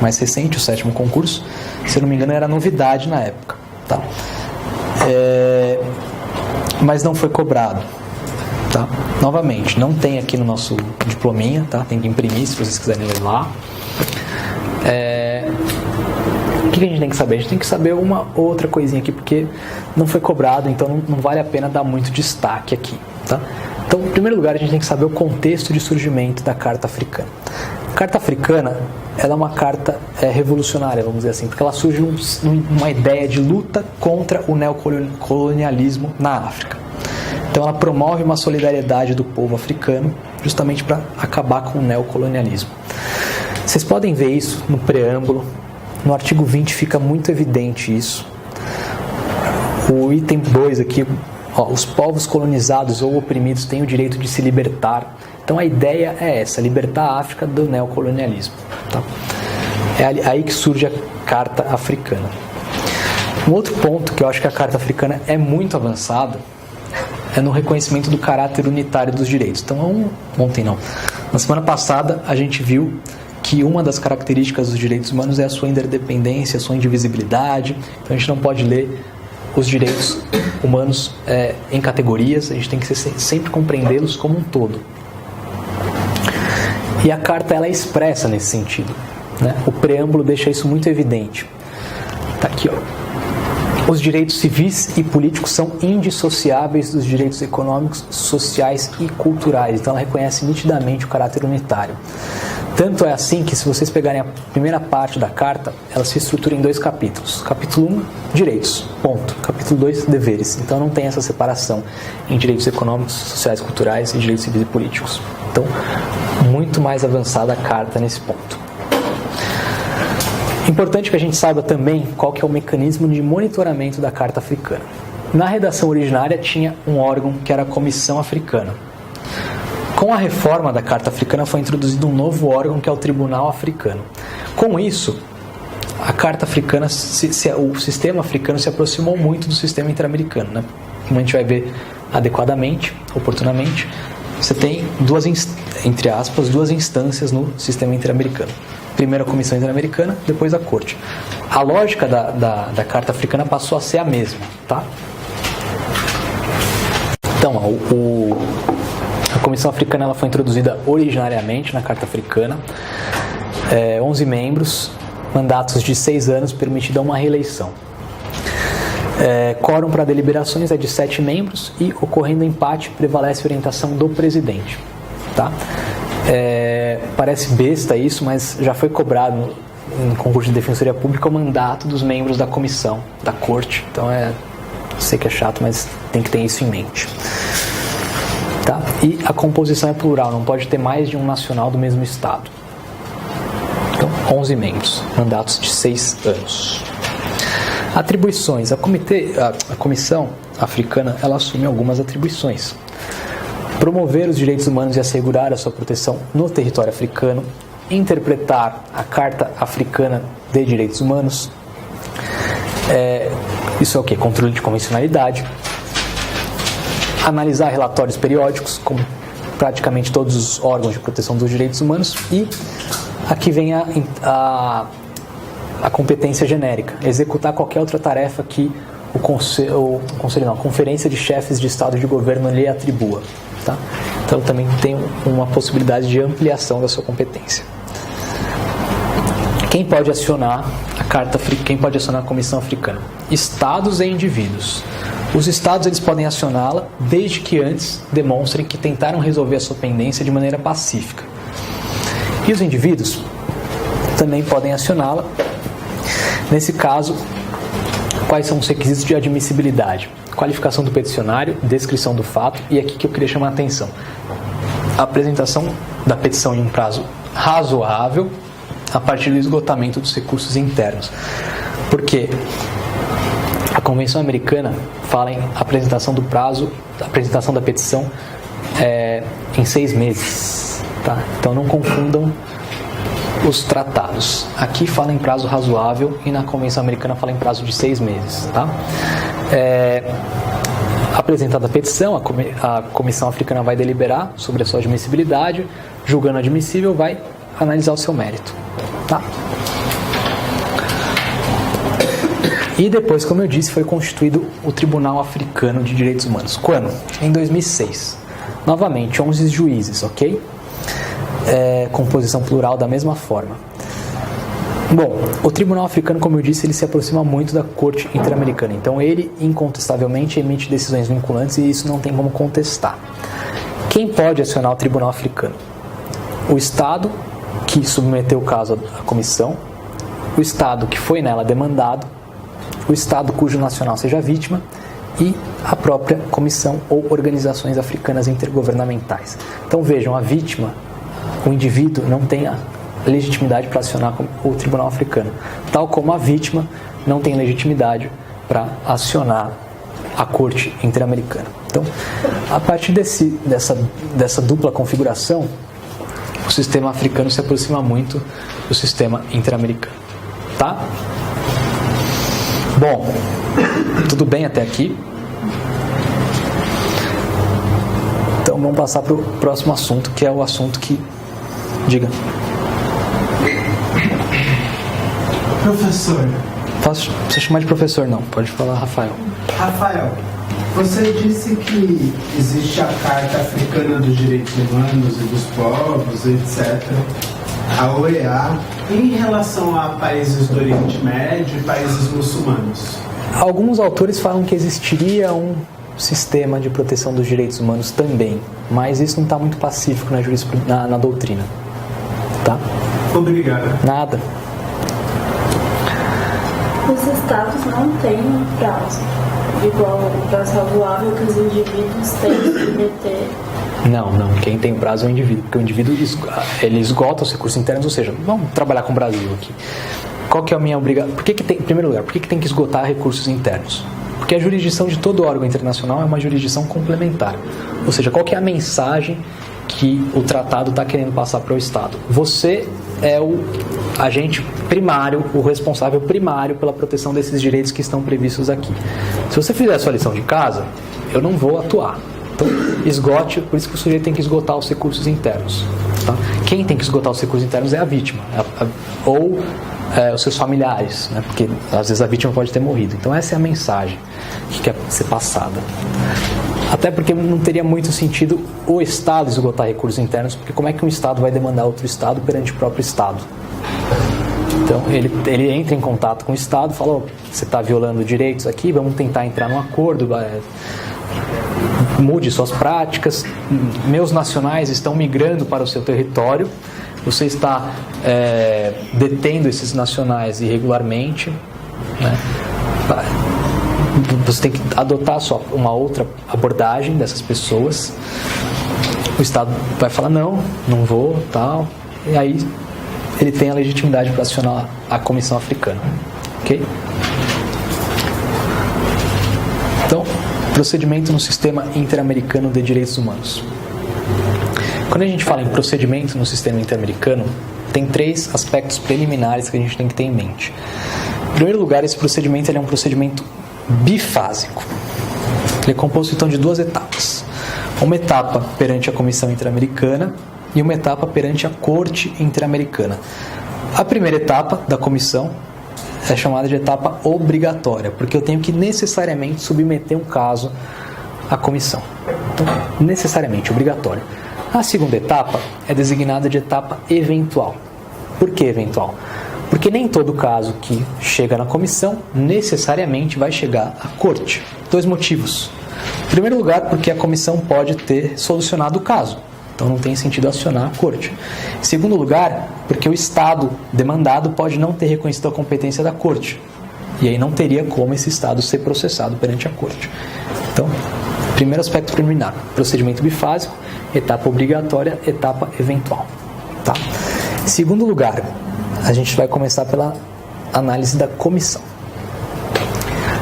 mais recente, o 7º concurso. Se eu não me engano, era novidade na época. Tá? Mas não foi cobrado. Tá? Novamente, não tem aqui no nosso diplominha, tá? Tem que imprimir se vocês quiserem ler lá. O que a gente tem que saber? A gente tem que saber uma outra coisinha aqui, porque não foi cobrado, então não vale a pena dar muito destaque aqui. Tá? Então, em primeiro lugar, a gente tem que saber o contexto de surgimento da Carta Africana. A Carta Africana, ela é uma carta revolucionária, vamos dizer assim, porque ela surge numa ideia de luta contra o neocolonialismo na África. Então ela promove uma solidariedade do povo africano justamente para acabar com o neocolonialismo. Vocês podem ver isso no preâmbulo, no artigo 20 fica muito evidente isso. O item 2 aqui, os povos colonizados ou oprimidos têm o direito de se libertar. Então a ideia é essa, libertar a África do neocolonialismo. Tá? É aí que surge a Carta Africana. Um outro ponto que eu acho que a Carta Africana é muito avançada é no reconhecimento do caráter unitário dos direitos. Então, na semana passada a gente viu que uma das características dos direitos humanos é a sua interdependência, a sua indivisibilidade. Então a gente não pode ler os direitos humanos em categorias, a gente tem que sempre compreendê-los como um todo. E a carta ela é expressa nesse sentido, né? O preâmbulo deixa isso muito evidente. Está aqui, Os direitos civis e políticos são indissociáveis dos direitos econômicos, sociais e culturais. Então ela reconhece nitidamente o caráter unitário. Tanto é assim que, se vocês pegarem a primeira parte da carta, ela se estrutura em 2 capítulos. Capítulo 1, direitos, ponto. Capítulo 2, deveres. Então não tem essa separação em direitos econômicos, sociais, culturais e direitos civis e políticos. Então, muito mais avançada a carta nesse ponto. Importante que a gente saiba também qual que é o mecanismo de monitoramento da Carta Africana. Na redação originária tinha um órgão que era a Comissão Africana. Com a reforma da Carta Africana foi introduzido um novo órgão que é o Tribunal Africano. Com isso, a Carta Africana, o sistema africano se aproximou muito do sistema interamericano, né? Como a gente vai ver adequadamente, oportunamente, você tem duas instâncias no sistema interamericano. Primeiro a Comissão Interamericana, depois a Corte. A lógica da Carta Africana passou a ser a mesma, tá? Então, a Comissão Africana ela foi introduzida originariamente na Carta Africana, 11 membros, mandatos de 6 anos, permitida uma reeleição. Quórum para deliberações é de 7 membros e, ocorrendo empate, prevalece a orientação do presidente. Tá? Parece besta isso, mas já foi cobrado no concurso de Defensoria Pública o mandato dos membros da comissão, da corte. Então, sei que é chato, mas tem que ter isso em mente. Tá? E a composição é plural, não pode ter mais de um nacional do mesmo estado. Então, 11 membros, mandatos de 6 anos. Atribuições. A Comissão Africana ela assume algumas atribuições. Promover os direitos humanos e assegurar a sua proteção no território africano, interpretar a Carta Africana de Direitos Humanos, Isso é o quê? Controle de convencionalidade, analisar relatórios periódicos, como praticamente todos os órgãos de proteção dos direitos humanos, e aqui vem a competência genérica, executar qualquer outra tarefa que a Conferência de Chefes de Estado e de Governo lhe atribua. Tá? Então também tem uma possibilidade de ampliação da sua competência. Quem pode acionar quem pode acionar a Comissão Africana? Estados e indivíduos. Os estados eles podem acioná-la desde que antes demonstrem que tentaram resolver a sua pendência de maneira pacífica. E os indivíduos também podem acioná-la. Nesse caso, quais são os requisitos de admissibilidade? Qualificação do peticionário, descrição do fato, e aqui que eu queria chamar a atenção. A apresentação da petição em um prazo razoável a partir do esgotamento dos recursos internos. Porque a Convenção Americana fala em apresentação do prazo, apresentação da petição em 6 meses. Tá? Então não confundam os tratados. Aqui fala em prazo razoável e na Convenção Americana fala em prazo de 6 meses. Tá? Apresentada a petição, a Comissão Africana vai deliberar sobre a sua admissibilidade, julgando admissível, vai analisar o seu mérito. Tá? E depois, como eu disse, foi constituído o Tribunal Africano de Direitos Humanos. Quando? Em 2006. Novamente, 11 juízes, ok? Composição plural da mesma forma. Bom, o Tribunal Africano, como eu disse, ele se aproxima muito da Corte Interamericana. Então, ele, incontestavelmente, emite decisões vinculantes e isso não tem como contestar. Quem pode acionar o Tribunal Africano? O Estado que submeteu o caso à comissão, o Estado que foi nela demandado, o Estado cujo nacional seja vítima e a própria comissão ou organizações africanas intergovernamentais. Então vejam, a vítima, o indivíduo não tem a legitimidade para acionar o Tribunal Africano, tal como a vítima não tem legitimidade para acionar a Corte Interamericana. Então, a partir dessa dupla configuração, o sistema africano se aproxima muito do sistema interamericano. Tá? Bom, tudo bem até aqui? Então vamos passar para o próximo assunto, que é o assunto que... Diga. Professor. Posso você chamar de professor? Não, pode falar Rafael. Rafael, você disse que existe a Carta Africana dos Direitos Humanos e dos Povos, etc., a OEA, em relação a países do Oriente Médio e países muçulmanos. Alguns autores falam que existiria um sistema de proteção dos direitos humanos também, mas isso não está muito pacífico na doutrina. Tá? Obrigado. Nada. Os estados não têm prazo, igual o prazo razoável que os indivíduos têm que submeter. Não. Quem tem prazo é o indivíduo, porque o indivíduo ele esgota os recursos internos, ou seja, vamos trabalhar com o Brasil aqui. Qual que é a minha obrigação? Em primeiro lugar, por que tem que esgotar recursos internos? Porque a jurisdição de todo órgão internacional é uma jurisdição complementar. Ou seja, qual que é a mensagem que o tratado está querendo passar para o Estado? Você é o agente primário, o responsável primário pela proteção desses direitos que estão previstos aqui. Se você fizer a sua lição de casa, eu não vou atuar. Então, esgote, por isso que o sujeito tem que esgotar os recursos internos. Tá? Quem tem que esgotar os recursos internos é a vítima, ou os seus familiares, né? Porque às vezes a vítima pode ter morrido. Então essa é a mensagem que quer ser passada. Até porque não teria muito sentido o Estado esgotar recursos internos, porque como é que um Estado vai demandar outro Estado perante o próprio Estado? Então ele entra em contato com o Estado, fala, você está violando direitos aqui, vamos tentar entrar num acordo, mude suas práticas, meus nacionais estão migrando para o seu território, você está detendo esses nacionais irregularmente, né? Você tem que adotar uma outra abordagem dessas pessoas. O Estado vai falar, não vou, tal, e aí ele tem a legitimidade para acionar a Comissão Africana. Ok? Então, procedimento no Sistema Interamericano de Direitos Humanos. Quando a gente fala em procedimento no Sistema Interamericano, tem 3 aspectos preliminares que a gente tem que ter em mente. Em primeiro lugar, esse procedimento ele é um procedimento bifásico. Ele é composto então de 2 etapas. Uma etapa perante a Comissão Interamericana e uma etapa perante a Corte Interamericana. A primeira etapa da comissão é chamada de etapa obrigatória, porque eu tenho que necessariamente submeter um caso à comissão. Então, necessariamente, obrigatório. A segunda etapa é designada de etapa eventual. Por que eventual? Porque nem todo caso que chega na comissão necessariamente vai chegar à corte. 2 motivos. Em primeiro lugar, porque a comissão pode ter solucionado o caso. Então não tem sentido acionar a corte. Em segundo lugar, porque o Estado demandado pode não ter reconhecido a competência da corte. E aí não teria como esse Estado ser processado perante a corte. Então, primeiro aspecto preliminar, procedimento bifásico, etapa obrigatória, etapa eventual. Tá? Em segundo lugar, a gente vai começar pela análise da comissão.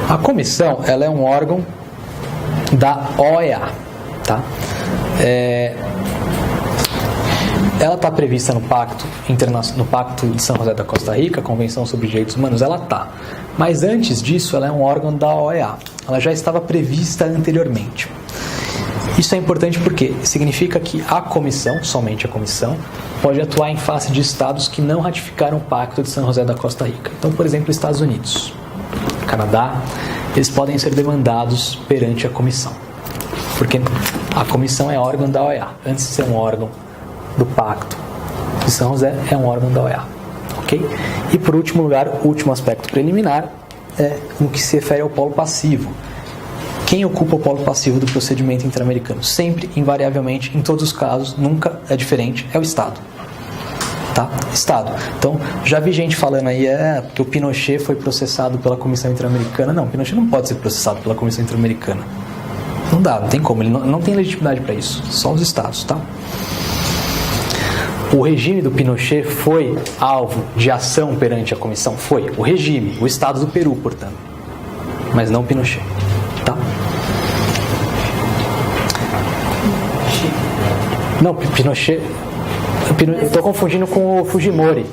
A comissão, ela é um órgão da OEA. Tá? Ela está prevista no Pacto de São José da Costa Rica, a Convenção sobre Direitos Humanos, ela está. Mas antes disso, ela é um órgão da OEA. Ela já estava prevista anteriormente. Isso é importante porque significa que a comissão, somente a comissão, pode atuar em face de estados que não ratificaram o Pacto de São José da Costa Rica. Então, por exemplo, Estados Unidos, Canadá, eles podem ser demandados perante a comissão. Porque a comissão é órgão da OEA. Antes de ser um órgão do Pacto de São José, é um órgão da OEA. Ok? E por último lugar, o último aspecto preliminar é no que se refere ao polo passivo. Quem ocupa o polo passivo do procedimento interamericano? Sempre, invariavelmente, em todos os casos, nunca é diferente, é o Estado. Tá? Estado. Então, já vi gente falando aí, porque o Pinochet foi processado pela Comissão Interamericana. Não, o Pinochet não pode ser processado pela Comissão Interamericana. Não dá, não tem como, ele não tem legitimidade para isso. Só os Estados, tá? O regime do Pinochet foi alvo de ação perante a comissão? Foi. O regime, o Estado do Peru, portanto. Mas não o Pinochet. Tá? Não, Pinochet... Eu estou confundindo com o Fujimori.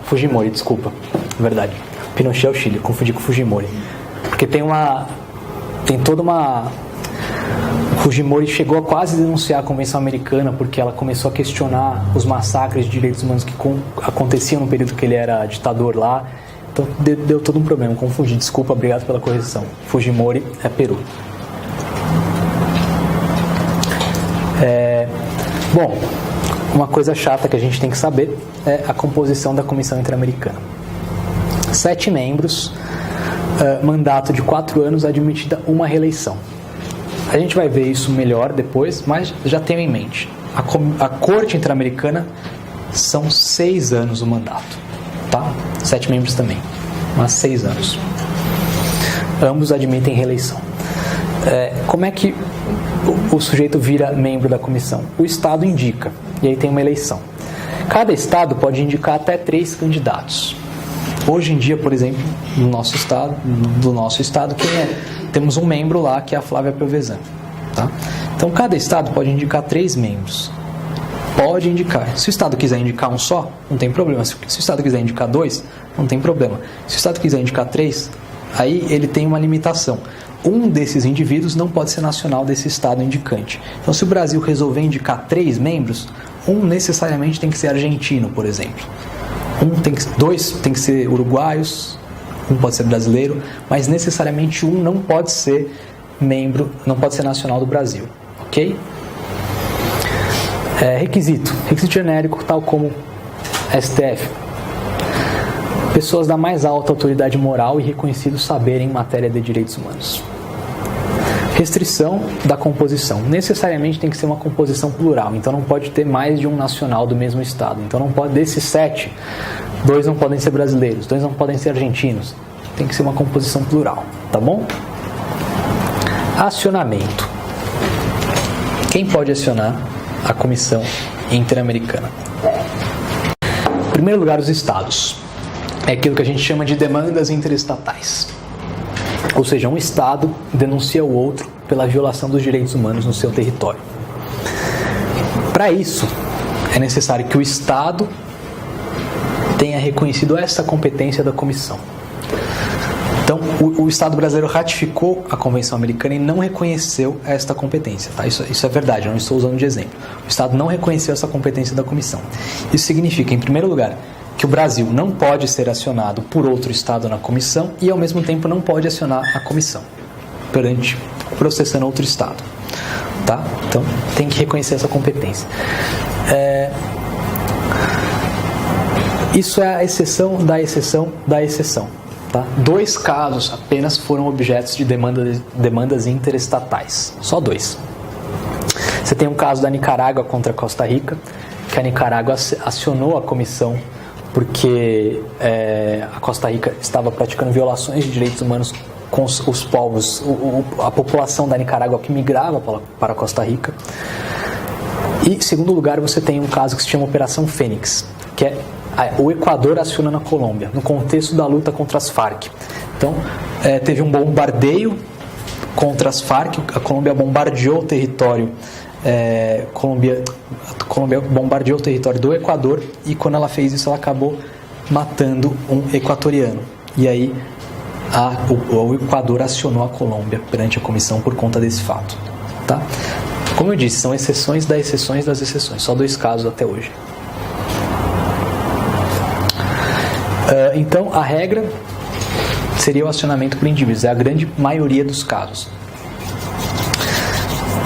Fujimori, desculpa. Verdade. Pinochet é o Chile, confundi com o Fujimori. Porque tem toda uma... Fujimori chegou a quase denunciar a Convenção Americana porque ela começou a questionar os massacres de direitos humanos que aconteciam no período que ele era ditador lá. Então deu todo um problema, confundi. Desculpa, obrigado pela correção. Fujimori é Peru. Bom, uma coisa chata que a gente tem que saber é a composição da Comissão Interamericana. 7 membros, mandato de 4 anos, admitida uma reeleição. A gente vai ver isso melhor depois, mas já tenho em mente. A Corte Interamericana são 6 anos o mandato. Tá? 7 membros também, mas 6 anos. Ambos admitem reeleição. Como é que o sujeito vira membro da comissão? O Estado indica, e aí tem uma eleição. Cada Estado pode indicar até 3 candidatos. Hoje em dia, por exemplo, do nosso Estado, temos um membro lá, que é a Flávia Piovesan. Tá? Então, cada Estado pode indicar 3 membros. Pode indicar. Se o Estado quiser indicar um só, não tem problema. Se o Estado quiser indicar 2, não tem problema. Se o Estado quiser indicar 3, aí ele tem uma limitação. Um desses indivíduos não pode ser nacional desse Estado indicante. Então, se o Brasil resolver indicar 3 membros, um necessariamente tem que ser argentino, por exemplo. 2 tem que ser uruguaios, um pode ser brasileiro, mas necessariamente um não pode ser membro, não pode ser nacional do Brasil. Ok? Requisito genérico, tal como STF. Pessoas da mais alta autoridade moral e reconhecido saber em matéria de direitos humanos. Restrição da composição. Necessariamente tem que ser uma composição plural, então não pode ter mais de um nacional do mesmo Estado. Então não pode, desses 7, 2 não podem ser brasileiros, 2 não podem ser argentinos. Tem que ser uma composição plural, tá bom? Acionamento. Quem pode acionar a Comissão Interamericana? Em primeiro lugar, os Estados. É aquilo que a gente chama de demandas interestatais. Ou seja, um Estado denuncia o outro pela violação dos direitos humanos no seu território. Para isso, é necessário que o Estado tenha reconhecido essa competência da comissão. Então, Então, o Estado brasileiro ratificou a Convenção Americana e não reconheceu esta competência. Tá? Isso é verdade, eu não estou usando de exemplo. O Estado não reconheceu essa competência da Comissão. Isso significa, em primeiro lugar, que o Brasil não pode ser acionado por outro Estado na Comissão e, ao mesmo tempo, não pode acionar a Comissão processando outro Estado. Tá? Então, tem que reconhecer essa competência. Isso é a exceção da exceção da exceção. Tá? 2 casos apenas foram objetos de demandas interestatais. Só 2. Você tem um caso da Nicarágua contra a Costa Rica, que a Nicarágua acionou a comissão porque a Costa Rica estava praticando violações de direitos humanos com os povos, a população da Nicarágua que migrava para a Costa Rica. E, em segundo lugar, você tem um caso que se chama Operação Fênix, que é o Equador aciona na Colômbia, no contexto da luta contra as Farc. Então, teve um bombardeio contra as Farc, a Colômbia bombardeou o território, a Colômbia bombardeou o território do Equador, e quando ela fez isso, ela acabou matando um equatoriano. E aí, o Equador acionou a Colômbia perante a comissão por conta desse fato. Tá? Como eu disse, são exceções das exceções das exceções, só 2 casos até hoje. Então, a regra seria o acionamento por indivíduos, é a grande maioria dos casos.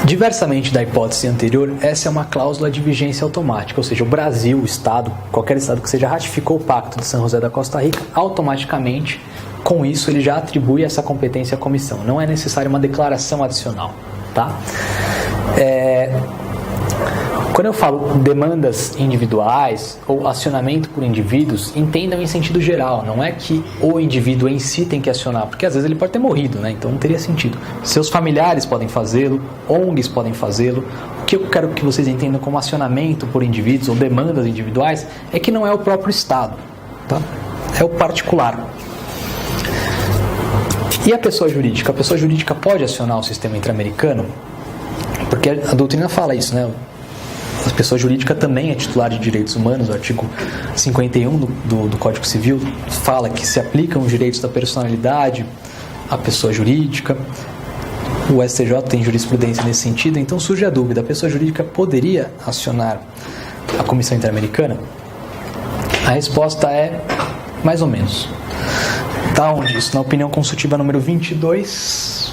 Diversamente da hipótese anterior, essa é uma cláusula de vigência automática, ou seja, o Brasil, o Estado, qualquer Estado que seja, ratificou o Pacto de São José da Costa Rica, automaticamente, com isso, ele já atribui essa competência à comissão. Não é necessária uma declaração adicional. Tá? Quando eu falo demandas individuais ou acionamento por indivíduos, entendam em sentido geral, não é que o indivíduo em si tem que acionar, porque às vezes ele pode ter morrido, né? Então não teria sentido. Seus familiares podem fazê-lo, ONGs podem fazê-lo. O que eu quero que vocês entendam como acionamento por indivíduos ou demandas individuais é que não é o próprio Estado, tá? É o particular. E a pessoa jurídica? A pessoa jurídica pode acionar o sistema interamericano? Porque a doutrina fala isso, né? A pessoa jurídica também é titular de direitos humanos. O artigo 51 do Código Civil fala que se aplicam os direitos da personalidade à pessoa jurídica. O STJ tem jurisprudência nesse sentido. Então surge a dúvida: a pessoa jurídica poderia acionar a Comissão Interamericana? A resposta é mais ou menos. Está onde isso? Na opinião consultiva número 22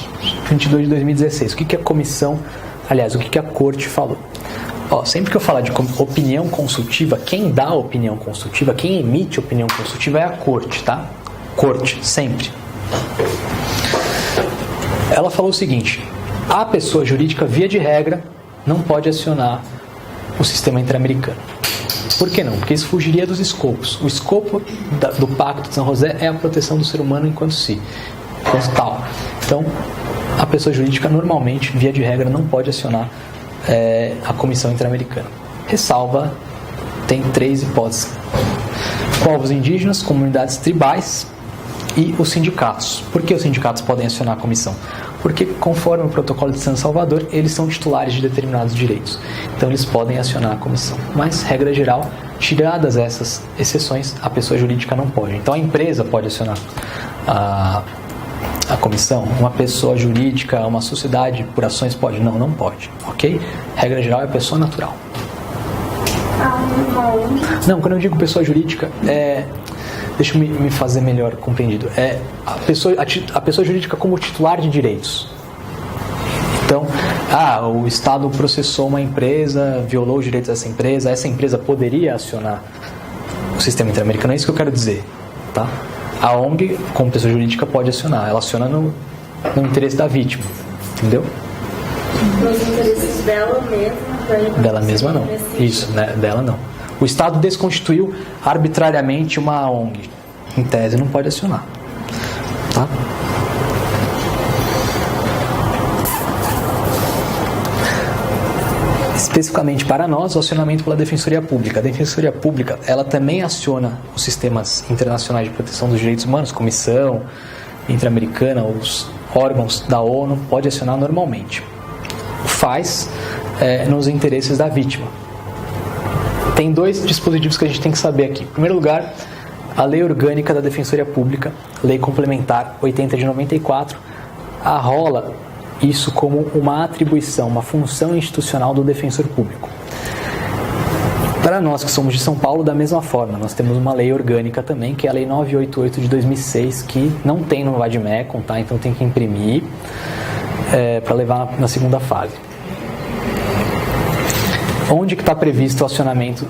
de 2016. O que a comissão, aliás, o que a corte falou? Sempre que eu falar de opinião consultiva, quem dá a opinião consultiva, quem emite a opinião consultiva é a corte, tá? Corte, sempre. Ela falou o seguinte: a pessoa jurídica, via de regra, não pode acionar o sistema interamericano. Por que não? Porque isso fugiria dos escopos. O escopo do Pacto de São José é a proteção do ser humano enquanto tal. Então, a pessoa jurídica, normalmente, via de regra, não pode acionar a Comissão Interamericana. Ressalva, tem 3 hipóteses: povos indígenas, comunidades tribais e os sindicatos. Por que os sindicatos podem acionar a comissão? Porque, conforme o protocolo de San Salvador, eles são titulares de determinados direitos. Então, eles podem acionar a comissão. Mas, regra geral, tiradas essas exceções, a pessoa jurídica não pode. Então, a empresa pode acionar a comissão. Uma pessoa jurídica, uma sociedade por ações pode? Não pode. Ok? Regra geral é pessoa natural. Não, quando eu digo pessoa jurídica, deixa eu me fazer melhor compreendido. A pessoa jurídica como titular de direitos. Então, o Estado processou uma empresa, violou os direitos dessa empresa poderia acionar o sistema interamericano. É isso que eu quero dizer, tá? A ONG, como pessoa jurídica, pode acionar. Ela aciona no interesse da vítima, entendeu? Nos interesses dela mesma? Dela mesma não. Isso, né? Dela não. O Estado desconstituiu arbitrariamente uma ONG. Em tese, não pode acionar. Tá? Especificamente para nós, o acionamento pela Defensoria Pública. A Defensoria Pública, ela também aciona os sistemas internacionais de proteção dos direitos humanos, Comissão Interamericana, os órgãos da ONU, pode acionar normalmente. Faz nos interesses da vítima. Tem 2 dispositivos que a gente tem que saber aqui. Em primeiro lugar, a Lei Orgânica da Defensoria Pública, Lei Complementar 80 de 94, arrola isso como uma atribuição, uma função institucional do defensor público. Para nós que somos de São Paulo, da mesma forma, nós temos uma lei orgânica também, que é a Lei 988 de 2006, que não tem no Vadmecum, tá? Então tem que imprimir para levar na segunda fase. Onde que está previsto o acionamento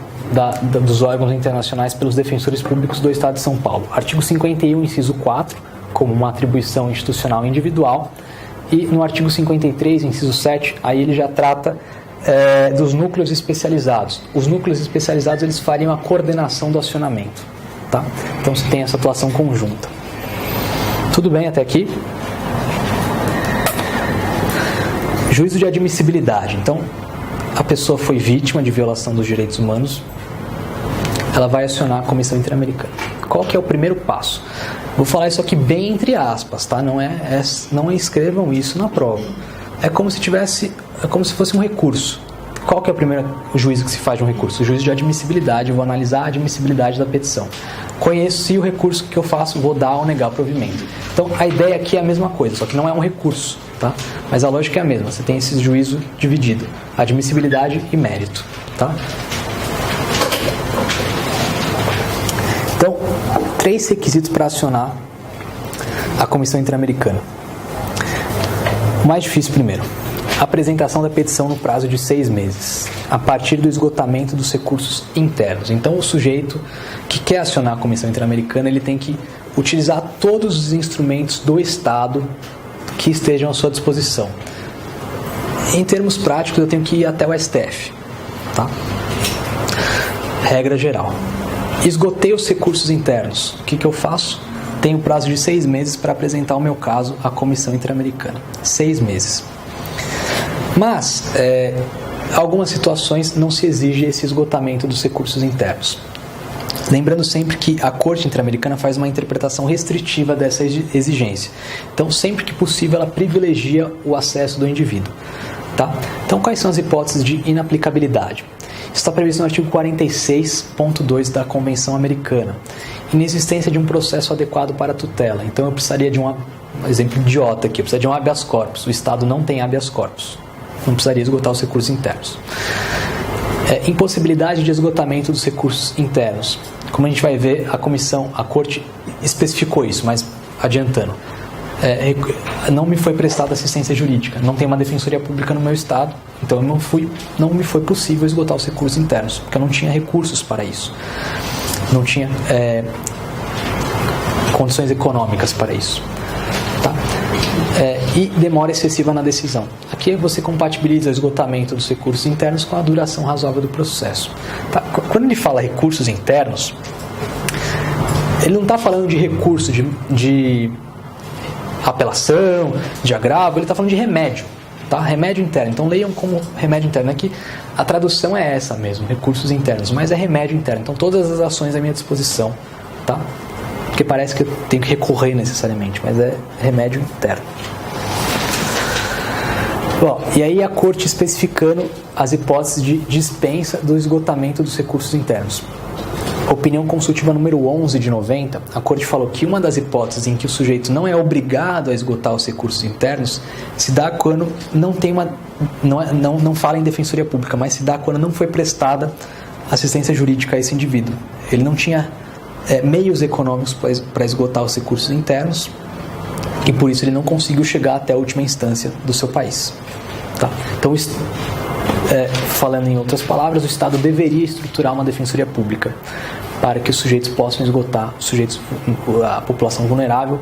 dos órgãos internacionais pelos defensores públicos do Estado de São Paulo? Artigo 51, inciso 4, como uma atribuição institucional individual, e no artigo 53, inciso 7, aí ele já trata dos núcleos especializados. Os núcleos especializados, eles fariam a coordenação do acionamento, tá? Então você tem essa atuação conjunta. Tudo bem até aqui? Juízo de admissibilidade. Então, a pessoa foi vítima de violação dos direitos humanos, ela vai acionar a Comissão Interamericana. Qual que é o primeiro passo? Vou falar isso aqui bem entre aspas, tá? Não escrevam isso na prova. É como se fosse um recurso. Qual que é o juízo que se faz de um recurso? O juízo de admissibilidade. Eu vou analisar a admissibilidade da petição. Conheço o recurso que eu faço, vou dar ou negar o provimento. Então, a ideia aqui é a mesma coisa, só que não é um recurso, tá? Mas a lógica é a mesma. Você tem esse juízo dividido: admissibilidade e mérito, tá? Então, 3 requisitos para acionar a Comissão Interamericana. O mais difícil primeiro: apresentação da petição no prazo de 6 meses, a partir do esgotamento dos recursos internos. Então, o sujeito que quer acionar a Comissão Interamericana, ele tem que utilizar todos os instrumentos do Estado que estejam à sua disposição. Em termos práticos, eu tenho que ir até o STF, tá? Regra geral. Esgotei os recursos internos. O que eu faço? Tenho prazo de 6 meses para apresentar o meu caso à Comissão Interamericana. 6 meses. Mas, algumas situações não se exige esse esgotamento dos recursos internos. Lembrando sempre que a Corte Interamericana faz uma interpretação restritiva dessa exigência. Então, sempre que possível, ela privilegia o acesso do indivíduo, tá? Então, quais são as hipóteses de inaplicabilidade? Isso está previsto no artigo 46.2 da Convenção Americana. Inexistência de um processo adequado para a tutela. Então, eu precisaria de um exemplo idiota aqui, eu precisaria de um habeas corpus. O Estado não tem habeas corpus. Não precisaria esgotar os recursos internos. Impossibilidade de esgotamento dos recursos internos. Como a gente vai ver, a Corte especificou isso, mas adiantando. Não me foi prestada assistência jurídica, não tem uma defensoria pública no meu estado, então não me foi possível esgotar os recursos internos, porque eu não tinha recursos para isso. Não tinha condições econômicas para isso. Tá? E demora excessiva na decisão. Aqui você compatibiliza o esgotamento dos recursos internos com a duração razoável do processo. Tá? Quando ele fala recursos internos, ele não está falando de recurso de apelação, de agravo, ele está falando de remédio. Tá? Remédio interno. Então leiam como remédio interno. Aqui a tradução é essa mesmo, recursos internos, mas é remédio interno. Então todas as ações à minha disposição. Tá? Porque parece que eu tenho que recorrer necessariamente, mas é remédio interno. Bom, e aí a Corte especificando as hipóteses de dispensa do esgotamento dos recursos internos. Opinião consultiva número 11 de 90, a Corte falou que uma das hipóteses em que o sujeito não é obrigado a esgotar os recursos internos se dá quando não fala em defensoria pública, mas se dá quando não foi prestada assistência jurídica a esse indivíduo. Ele não tinha meios econômicos para esgotar os recursos internos e por isso ele não conseguiu chegar até a última instância do seu país. Tá? Então, falando em outras palavras, o Estado deveria estruturar uma defensoria pública para que os sujeitos possam esgotar, a população vulnerável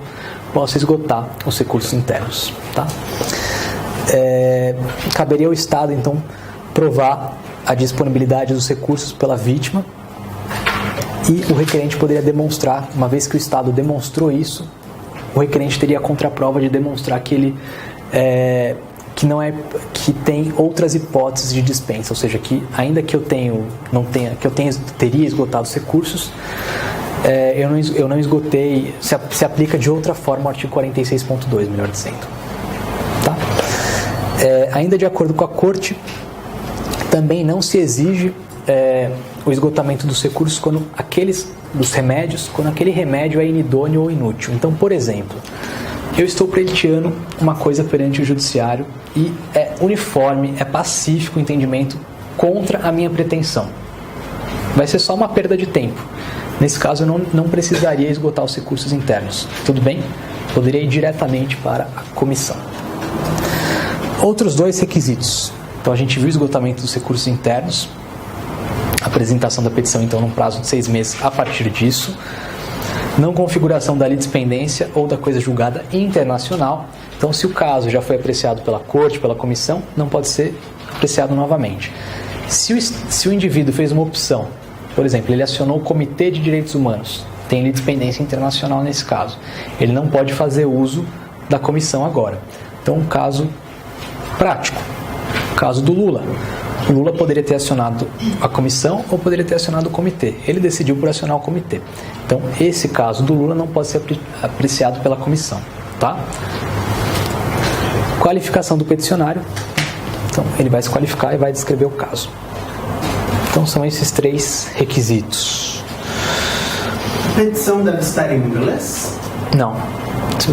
possa esgotar os recursos internos. Tá? Caberia ao Estado, então, provar a disponibilidade dos recursos pela vítima e o requerente poderia demonstrar, uma vez que o Estado demonstrou isso, o requerente teria a contraprova de demonstrar que ele que tem outras hipóteses de dispensa, ou seja, que ainda que teria esgotado os recursos, eu não esgotei, se aplica de outra forma o artigo 46.2, melhor dizendo. Tá? Ainda de acordo com a Corte, também não se exige o esgotamento dos recursos dos remédios, quando aquele remédio é inidôneo ou inútil. Então, por exemplo, eu estou pleiteando uma coisa perante o judiciário e é uniforme, é pacífico o entendimento contra a minha pretensão. Vai ser só uma perda de tempo. Nesse caso, eu não precisaria esgotar os recursos internos. Tudo bem? Poderia ir diretamente para a comissão. Outros 2 requisitos. Então, a gente viu o esgotamento dos recursos internos, a apresentação da petição, então, num prazo de 6 meses a partir disso. Não configuração da litispendência ou da coisa julgada internacional. Então, se o caso já foi apreciado pela corte, pela comissão, não pode ser apreciado novamente. Se o indivíduo fez uma opção, por exemplo, ele acionou o Comitê de Direitos Humanos, tem litispendência internacional nesse caso, ele não pode fazer uso da comissão agora. Então, um caso prático, o caso do Lula. O Lula poderia ter acionado a comissão ou poderia ter acionado o comitê. Ele decidiu por acionar o comitê. Então, esse caso do Lula não pode ser apreciado pela comissão. Tá? Qualificação do peticionário. Então, ele vai se qualificar e vai descrever o caso. Então, são esses 3 requisitos. A petição deve estar em inglês? Não.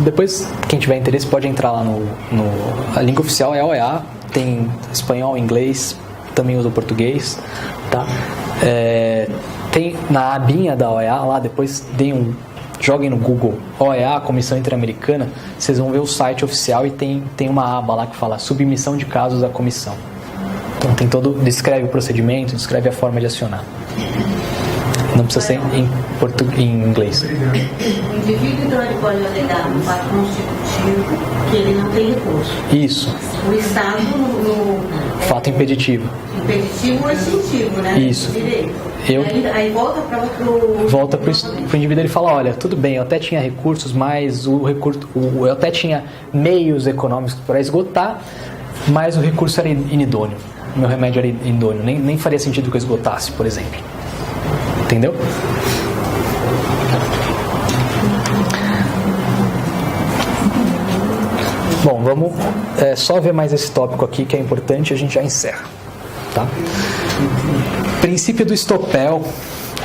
Depois, quem tiver interesse pode entrar lá a língua oficial é a OEA, tem espanhol, inglês, também usa o português, tá? Tem na abinha da OEA lá, depois joguem no Google OEA, Comissão Interamericana, vocês vão ver o site oficial e tem uma aba lá que fala submissão de casos à comissão. Então descreve o procedimento, descreve a forma de acionar. Não precisa ser em inglês. O indivíduo, então, ele pode alegar no fato constitutivo que ele não tem recurso. Isso. O Estado no fato impeditivo. Impeditivo ou extintivo, né? Isso. Direito. Aí volta para o indivíduo, ele fala, olha, tudo bem, eu até tinha recursos, mas eu até tinha meios econômicos para esgotar, mas o recurso era inidôneo. O meu remédio era inidôneo. Nem faria sentido que eu esgotasse, por exemplo. Entendeu? Bom, vamos só ver mais esse tópico aqui que é importante e a gente já encerra. Tá? Princípio do estopel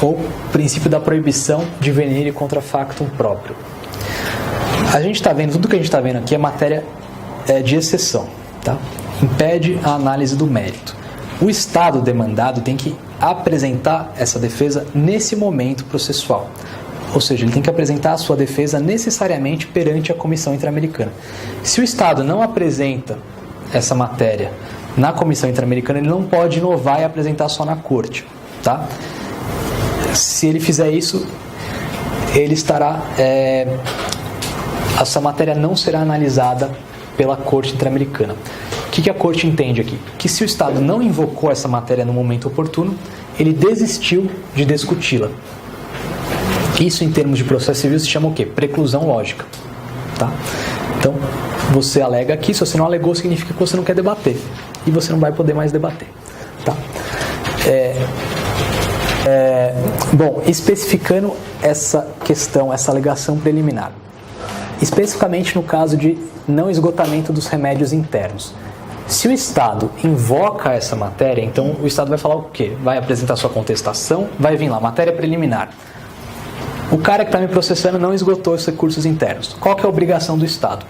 ou princípio da proibição de venire contra factum próprio. A gente está vendo, tudo que a gente está vendo aqui é matéria de exceção. Tá? Impede a análise do mérito. O Estado demandado tem que apresentar essa defesa nesse momento processual. Ou seja, ele tem que apresentar a sua defesa necessariamente perante a Comissão Interamericana. Se o Estado não apresenta essa matéria na Comissão Interamericana, ele não pode inovar e apresentar só na Corte. Tá? Se ele fizer isso, ele estará... essa matéria não será analisada pela Corte Interamericana. O que a Corte entende aqui? Que se o Estado não invocou essa matéria no momento oportuno, ele desistiu de discuti-la. Isso, em termos de processo civil, se chama o quê? Preclusão lógica. Tá? Então, você alega aqui, se você não alegou, significa que você não quer debater. E você não vai poder mais debater. Tá? Bom, especificando essa questão, essa alegação preliminar. Especificamente no caso de não esgotamento dos remédios internos. Se o Estado invoca essa matéria, então o Estado vai falar o quê? Vai apresentar sua contestação, vai vir lá, matéria preliminar. O cara que está me processando não esgotou os recursos internos. Qual que é a obrigação do Estado?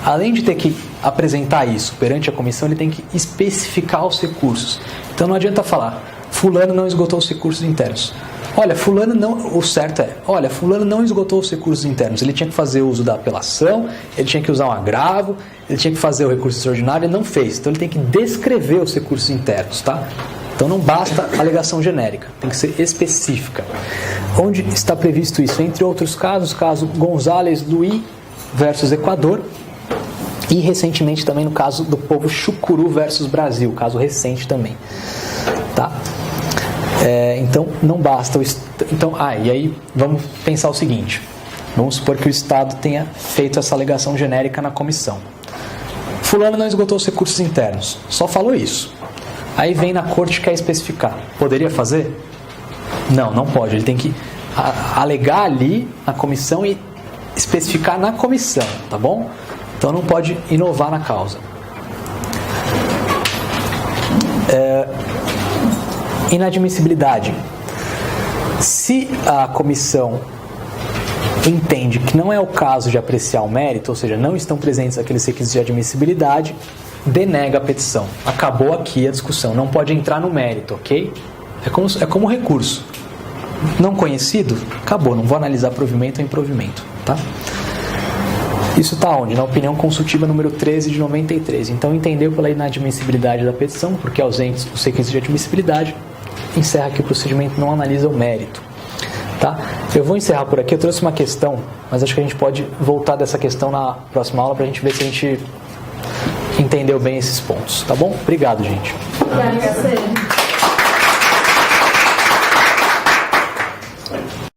Além de ter que apresentar isso perante a comissão, ele tem que especificar os recursos. Então não adianta falar, fulano não esgotou os recursos internos. Olha, fulano não... O certo é, olha, fulano não esgotou os recursos internos. Ele tinha que fazer uso da apelação, ele tinha que usar um agravo, ele tinha que fazer o recurso extraordinário, ele não fez. Então ele tem que descrever os recursos internos, tá? Então não basta alegação genérica, tem que ser específica. Onde está previsto isso? Entre outros casos, caso González Luís versus Equador, e recentemente também no caso do povo Chucuru versus Brasil, caso recente também. Tá? Então não basta e aí vamos pensar o seguinte, vamos supor que o Estado tenha feito essa alegação genérica na comissão. Fulano não esgotou os recursos internos, só falou isso. Aí vem na corte e quer especificar. Poderia fazer? Não pode. Ele tem que alegar ali na comissão e especificar na comissão, tá bom? Então não pode inovar na causa. Inadmissibilidade. Se a comissão entende que não é o caso de apreciar o mérito, ou seja, não estão presentes aqueles requisitos de admissibilidade, denega a petição. Acabou aqui a discussão, não pode entrar no mérito, ok? É como recurso. Não conhecido? Acabou, não vou analisar provimento ou improvimento, tá? Isso está onde? Na opinião consultiva número 13 de 93. Então, entendeu pela inadmissibilidade da petição, porque ausentes os requisitos de admissibilidade, encerra aqui o procedimento, não analisa o mérito. Tá? Eu vou encerrar por aqui. Eu trouxe uma questão, mas acho que a gente pode voltar dessa questão na próxima aula para a gente ver se a gente entendeu bem esses pontos. Tá bom? Obrigado, gente. Obrigada a você.